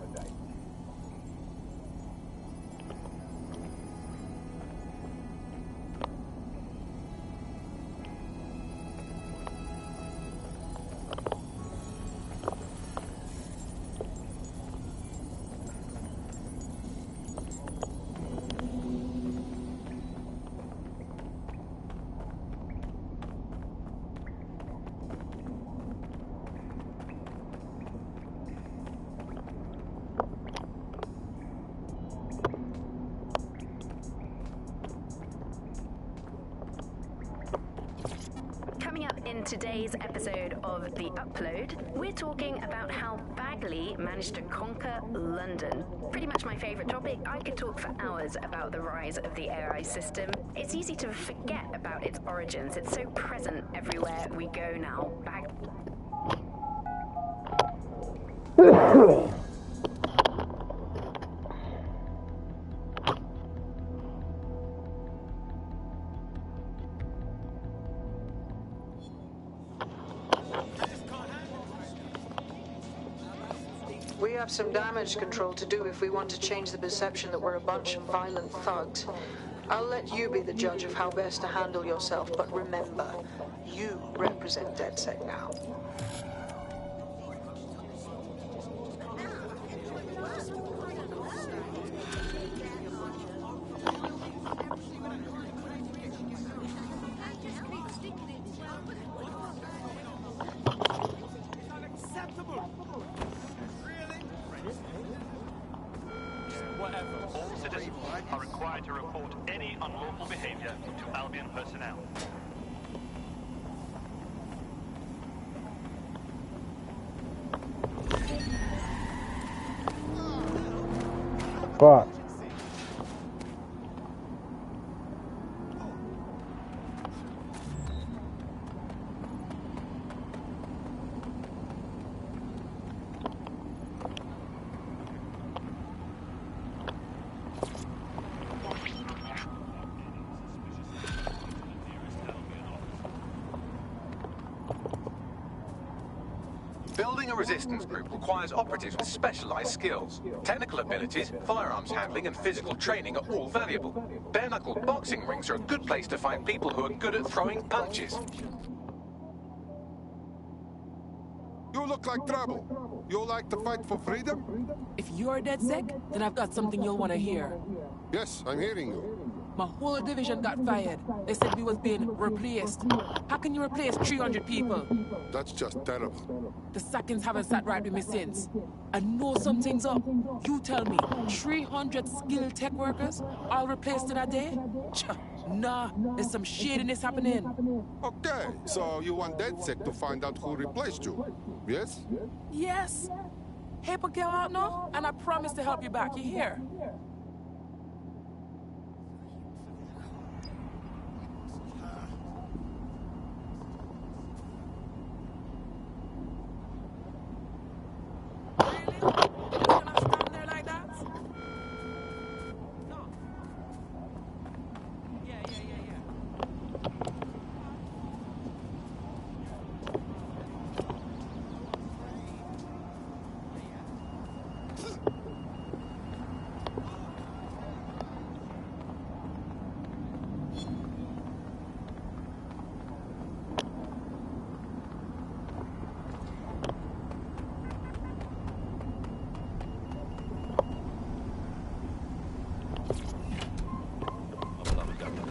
In today's episode of The Upload, we're talking about how Bagley managed to conquer London. Pretty much my favourite topic. I could talk for hours about the rise of the AI system. It's easy to forget about its origins. It's so present everywhere we go now. We have some damage control to do if we want to change the perception that we're a bunch of violent thugs. I'll let you be the judge of how best to handle yourself, but remember, you represent DedSec now. All citizens are required to report any unlawful behavior to Albion personnel. Fuck. Building a resistance group requires operatives with specialized skills. Technical abilities, firearms handling, and physical training are all valuable. Bare-knuckle boxing rings are a good place to find people who are good at throwing punches. You look like trouble. You like to fight for freedom? If you're DedSec, then I've got something you'll want to hear. Yes, I'm hearing you. My whole division got fired. They said we was being replaced. How can you replace 300 people? That's just terrible. The sackings haven't sat right with me since. I know something's up. You tell me, 300 skilled tech workers all replaced in a day? Nah, there's some shadiness happening. Okay, so you want DedSec to find out who replaced you, yes? Yes. Help a girl out now, and I promise to help you back. You hear?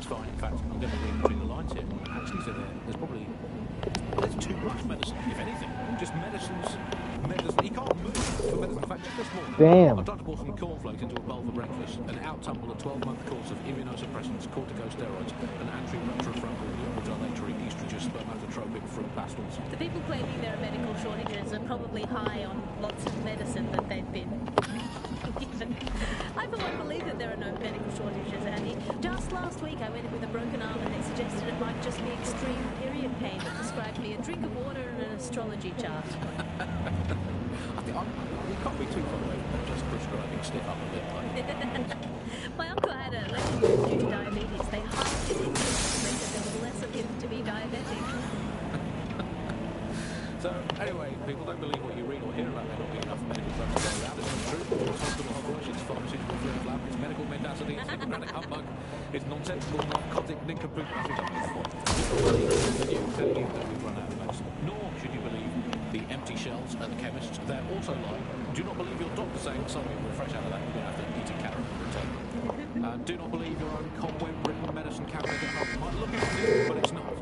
Fine. In fact, I'm going to read between the lines here. Actually, so there's probably Well, it's too much medicine, if anything. Just medicine. He can't move for medicine. In fact, just this morning, Damn. I tried to pour some cornflakes into a bowl for breakfast and out-tumbled a 12-month course of immunosuppressants, corticosteroids, and anti-retrofrontal neuromodulatory estrogen spermatotropic fruit pastels. The people claiming there are medical shortages are probably high on lots of medicine that they've been given. I for one believe that there are no medical shortages, Andy. Just last week I went in with a broken arm and they suggested it might just be extreme period pain and prescribed me a drink of water and an astrology chart. You can't be too far away from just prescribing stiff upper lip. My uncle had a leg due to diabetes. They halved his income to make that there was less of him to be diabetic. So, anyway, people don't believe what you read or hear about there not being enough medical drugs to go around. It's not true. It's hospital hogwash, it's pharmaceutical flip-flap, it's medical mendacity, it's hypocratic humbug, it's nonsensical, narcotic nincompoop. I think I'm for. You don't believe the news telling you that we've run out of medicine. Nor should you believe the empty shelves at the chemists. They're also lying. Do not believe your doctor saying something we're fresh out of that, you're going to have to eat a carrot in return. Do not believe your own cobweb-written medicine cabinet at home. It might look empty, but it's not.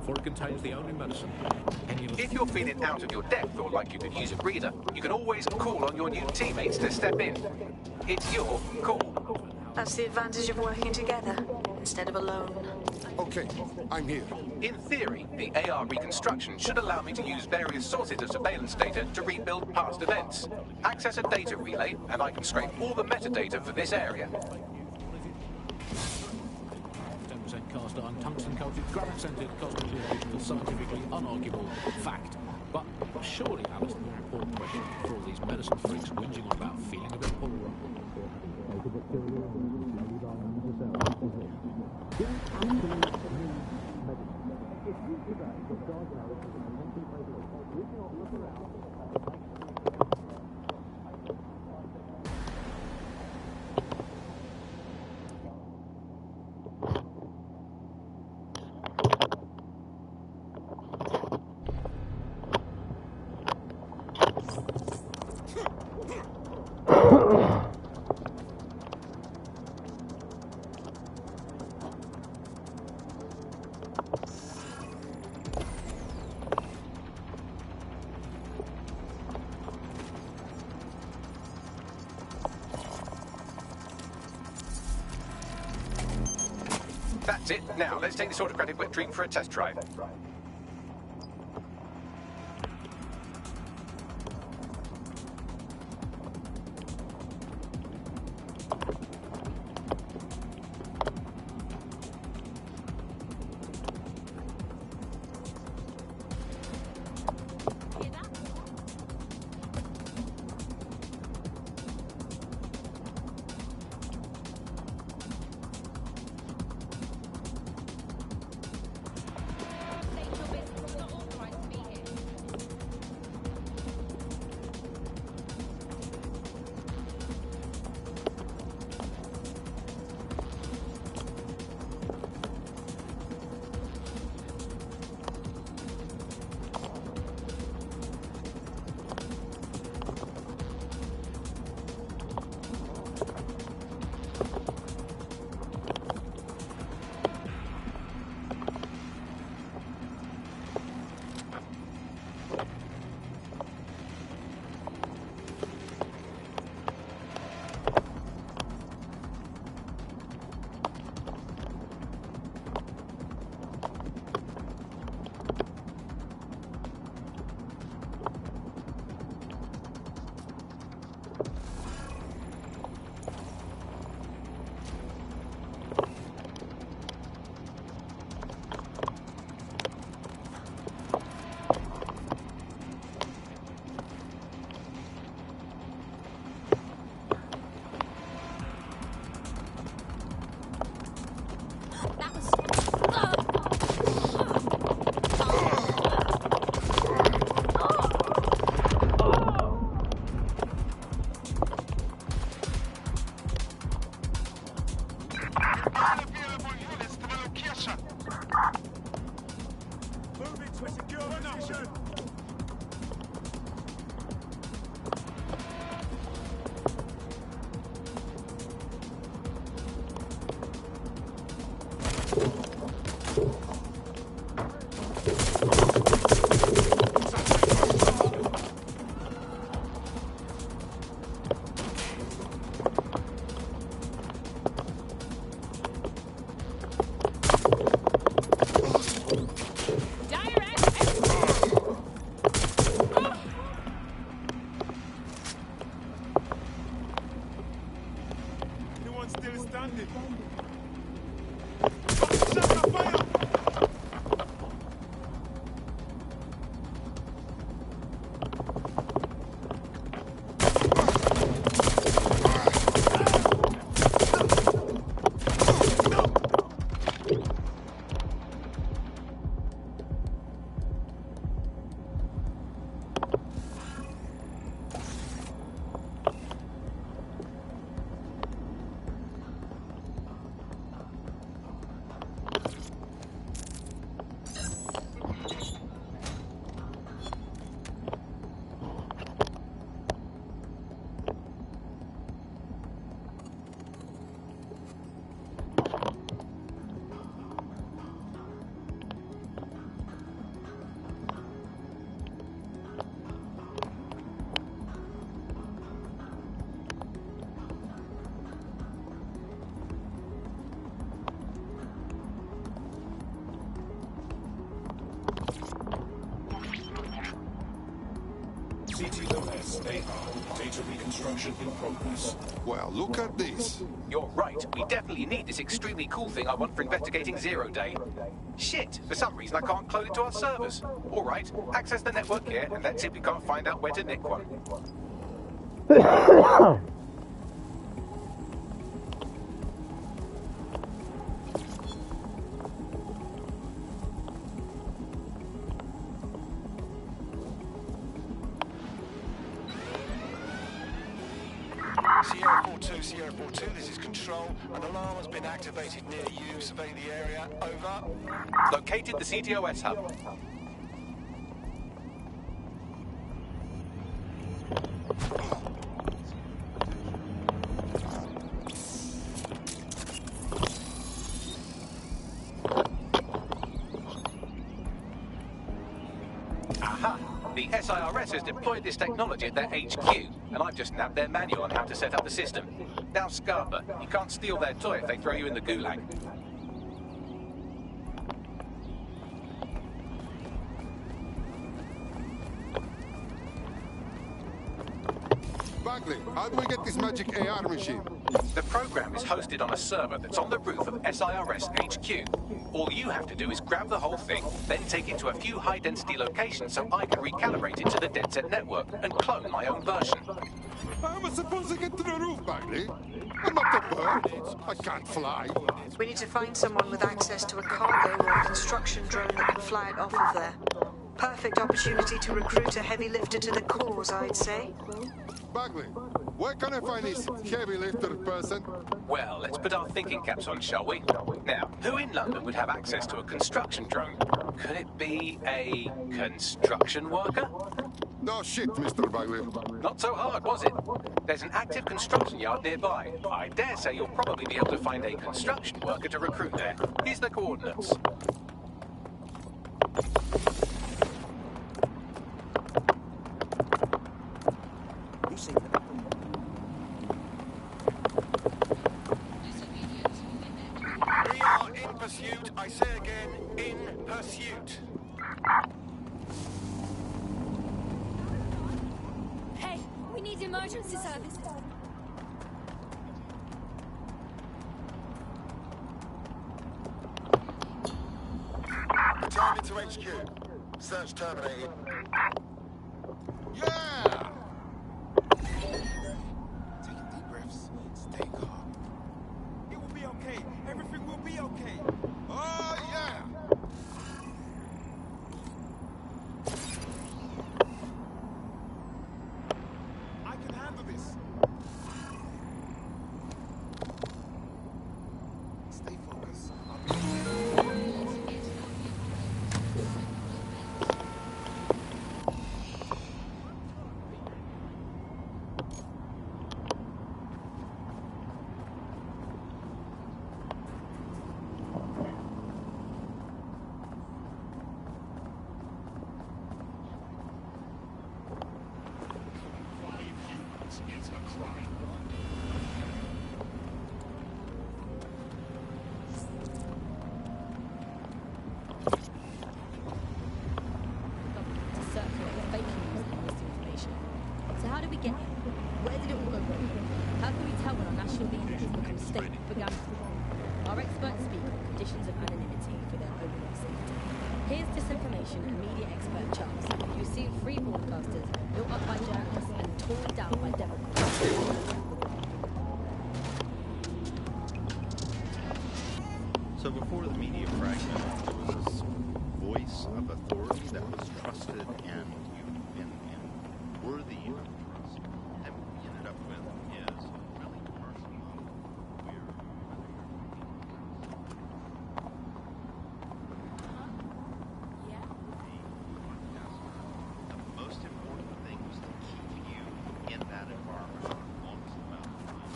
For it contains the only medicine any of us... If you're feeling out of your depth or like you could use a breather, you can always call on your new teammates to step in. It's your call. That's the advantage of working together instead of alone. Okay, I'm here. In theory, the AR reconstruction should allow me to use various sources of surveillance data to rebuild past events. Access a data relay, and I can scrape all the metadata for this area. 10% cast iron, tungsten-coated, granite-scented, cosmically original, scientifically unarguable fact. But surely, Alice, the more important question for all these medicine freaks whinging on about feeling a bit poor. That's it. Now, let's take this autocratic wet dream for a test drive. CTOS AR. Data reconstruction in progress. Well, look at this. You're right. We definitely need this extremely cool thing I want for investigating Zero Day. Shit, for some reason I can't clone it to our servers. All right, access the network here and let's see if we can't find out where to nick one. Sierra 42, Sierra 42, this is Control. An alarm has been activated near you. Survey the area. Over. Located the CTOS hub. Aha! The SIRS has deployed this technology at their HQ, and I've just nabbed their manual on how to set up the system. Now, Scarpa, you can't steal their toy if they throw you in the gulag. Bagley, how do we get this magic AR machine? The program is hosted on a server that's on the roof of SIRS HQ. All you have to do is grab the whole thing, then take it to a few high-density locations so I can recalibrate it to the DedSec network and clone my own version. How am I supposed to get to the roof, Bagley? I'm not a bird. I can't fly. We need to find someone with access to a cargo or a construction drone that can fly it off of there. Perfect opportunity to recruit a heavy lifter to the cause, I'd say. Bagley, where can I find this heavy lifter person? Well, let's put our thinking caps on, shall we? Now, who in London would have access to a construction drone? Could it be a construction worker? No shit, Mr. Bagley. Not so hard, was it? There's an active construction yard nearby. I dare say you'll probably be able to find a construction worker to recruit there. Here's the coordinates. We are in pursuit. I say again, in pursuit. Hey, we need emergency service. Return into HQ. Search terminated. Yeah! Take deep breaths. Stay calm. It will be okay. Everything will be okay. Oh, yeah! I can handle this. Stay focused. It's a crime. To circulate fake news and misinformation. So how did we get here? Where did it all go wrong? How can we tell when our national leaders have become state propaganda? Our experts speak on conditions of anonymity for their overall safety. Here's disinformation and media expert Charles, who's seen free broadcasters built up by journalists and torn down by Democrats. So before the media fragment, there was this voice of authority that was trusted and worthy of trust. And what we ended up with is really personal, weird. Yeah. The most important thing was to keep you in that environment for the longest amount of time.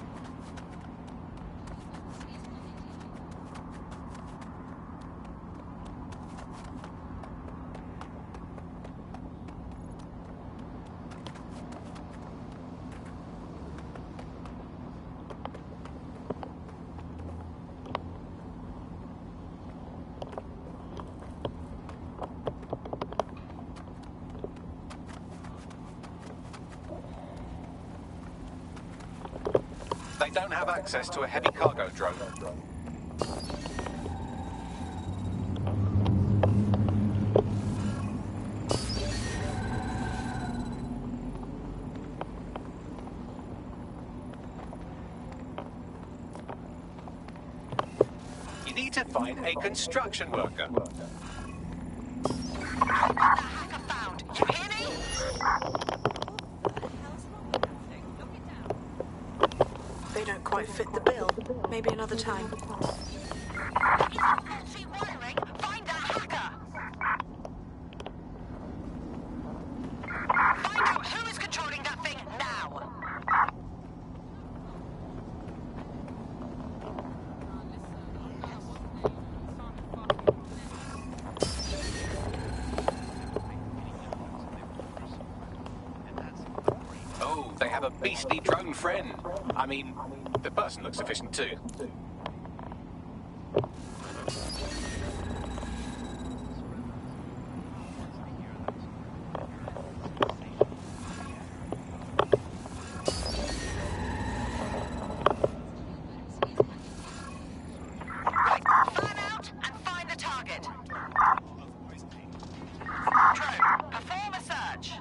I don't have access to a heavy cargo drone. You need to find a construction worker. Hacker found. You hear me? They don't quite fit the bill. Maybe another time. See wiring? Find that hacker. Find out who is controlling that thing now. Oh, they have a beastly drone friend. I mean, the person looks efficient too. Fan out and find the target. Drone, perform a search.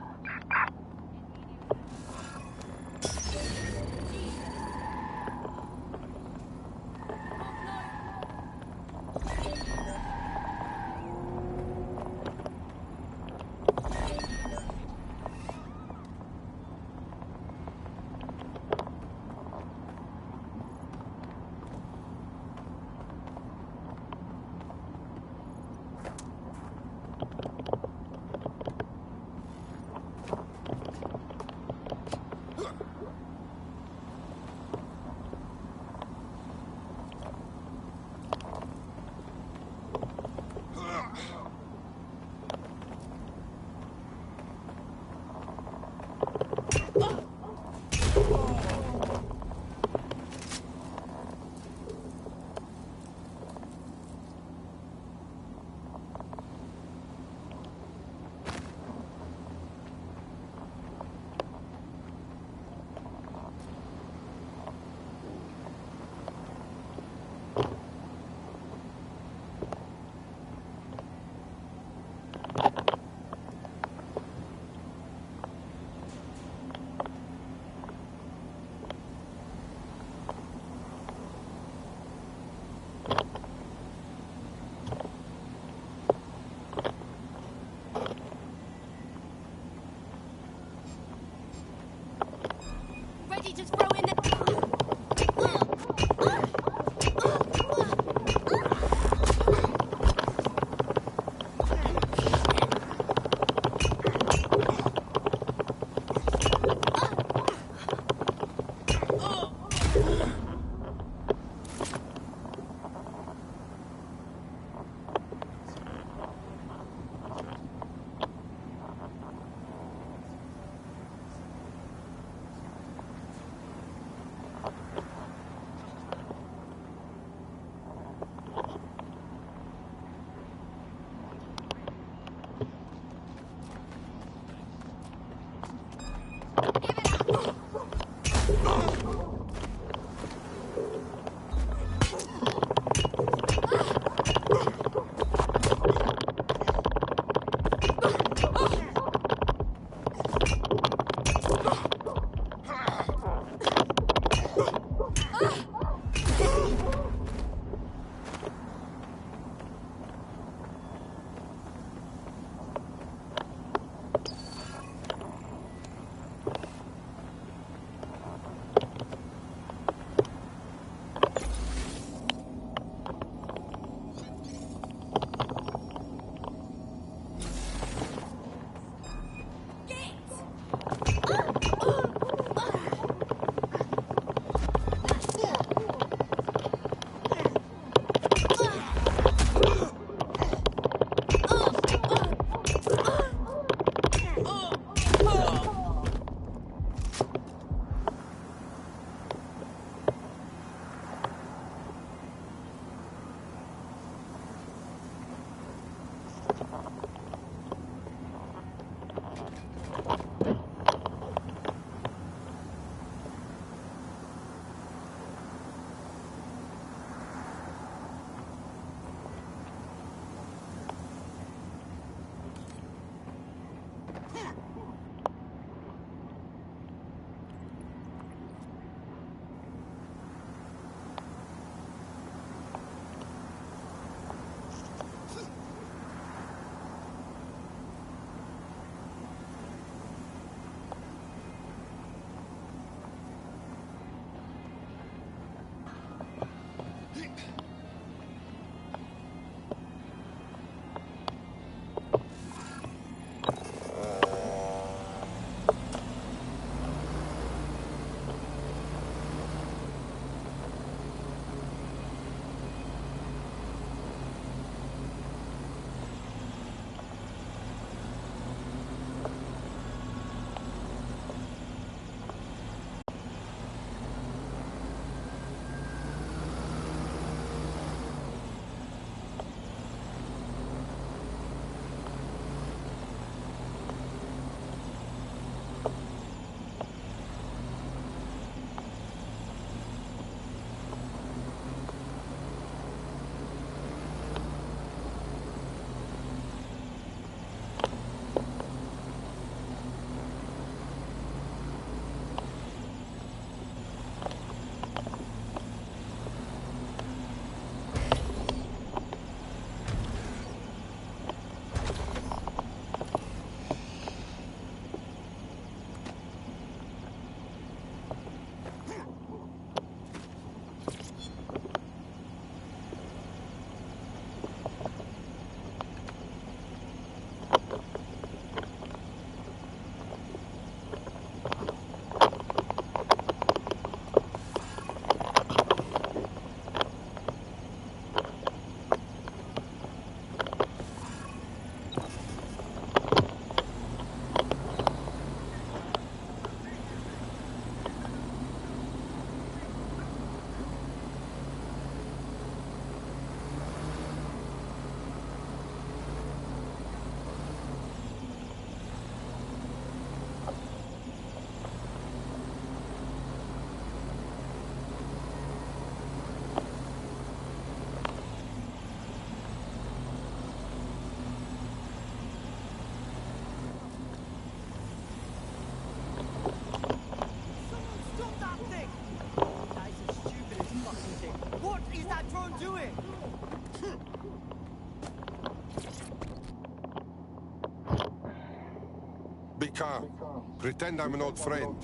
Be calm. Pretend I'm an old friend.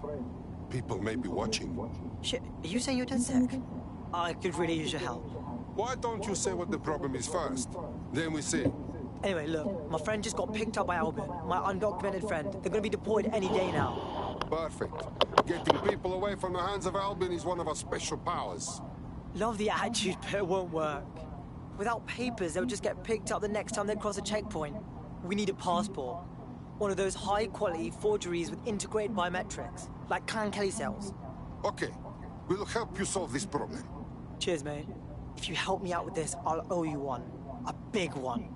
People may be watching. Shit, are you saying you're dead sick? I could really use your help. Why don't you say what the problem is first? Then we see. Anyway, look, my friend just got picked up by Albin, my undocumented friend. They're gonna be deployed any day now. Perfect. Getting people away from the hands of Albin is one of our special powers. Love the attitude, but it won't work. Without papers, they'll just get picked up the next time they cross a checkpoint. We need a passport. One of those high-quality forgeries with integrated biometrics, like Clan Kelly cells. Okay, we'll help you solve this problem. Cheers, mate. If you help me out with this, I'll owe you one. A big one.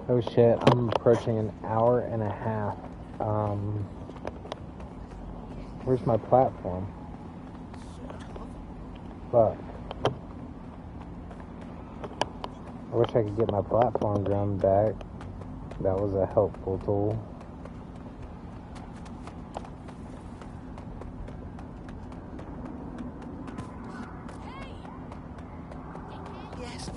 Oh shit, I'm approaching an hour and a half. Where's my platform? Fuck. I wish I could get my platform drum back. That was a helpful tool. Yes.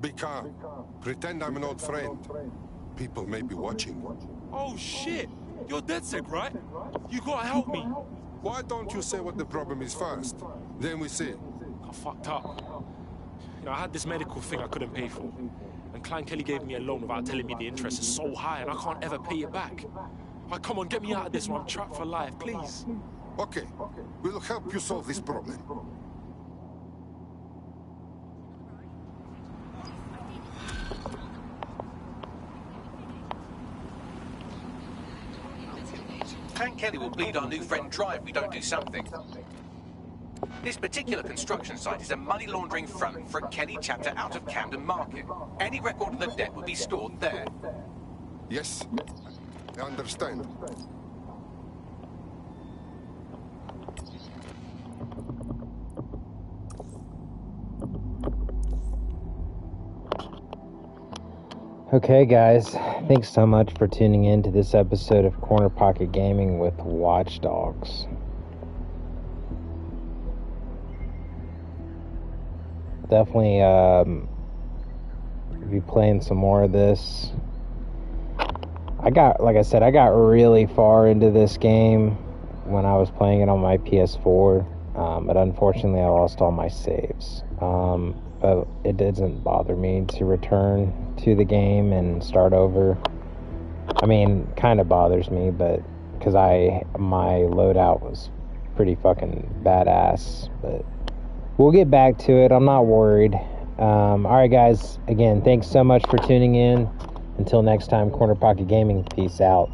Be calm. Pretend I'm an old friend. People may be watching. Oh shit! You're dead sick, right? You gotta help me. Why don't you say what the problem is first? Then we see. I fucked up. You know, I had this medical thing I couldn't pay for. And Clan Kelly gave me a loan without telling me the interest is so high and I can't ever pay it back. Like, come on, get me out of this or I'm trapped for life, please. Okay, we'll help you solve this problem. Clan Kelly will bleed our new friend dry if we don't do something. This particular construction site is a money laundering front for a Kelly chapter out of Camden Market. Any record of the debt would be stored there. Yes, I understand. Okay guys, thanks so much for tuning in to this episode of Corner Pocket Gaming with Watch Dogs. Definitely be playing some more of this. Like I said, I got really far into this game when I was playing it on my PS4, but unfortunately I lost all my saves. But it doesn't bother me to return to the game and start over. I mean, kind of bothers me, but because my loadout was pretty fucking badass. But we'll get back to it. I'm not worried. Alright guys, again, thanks so much for tuning in. Until next time, Corner Pocket Gaming, peace out.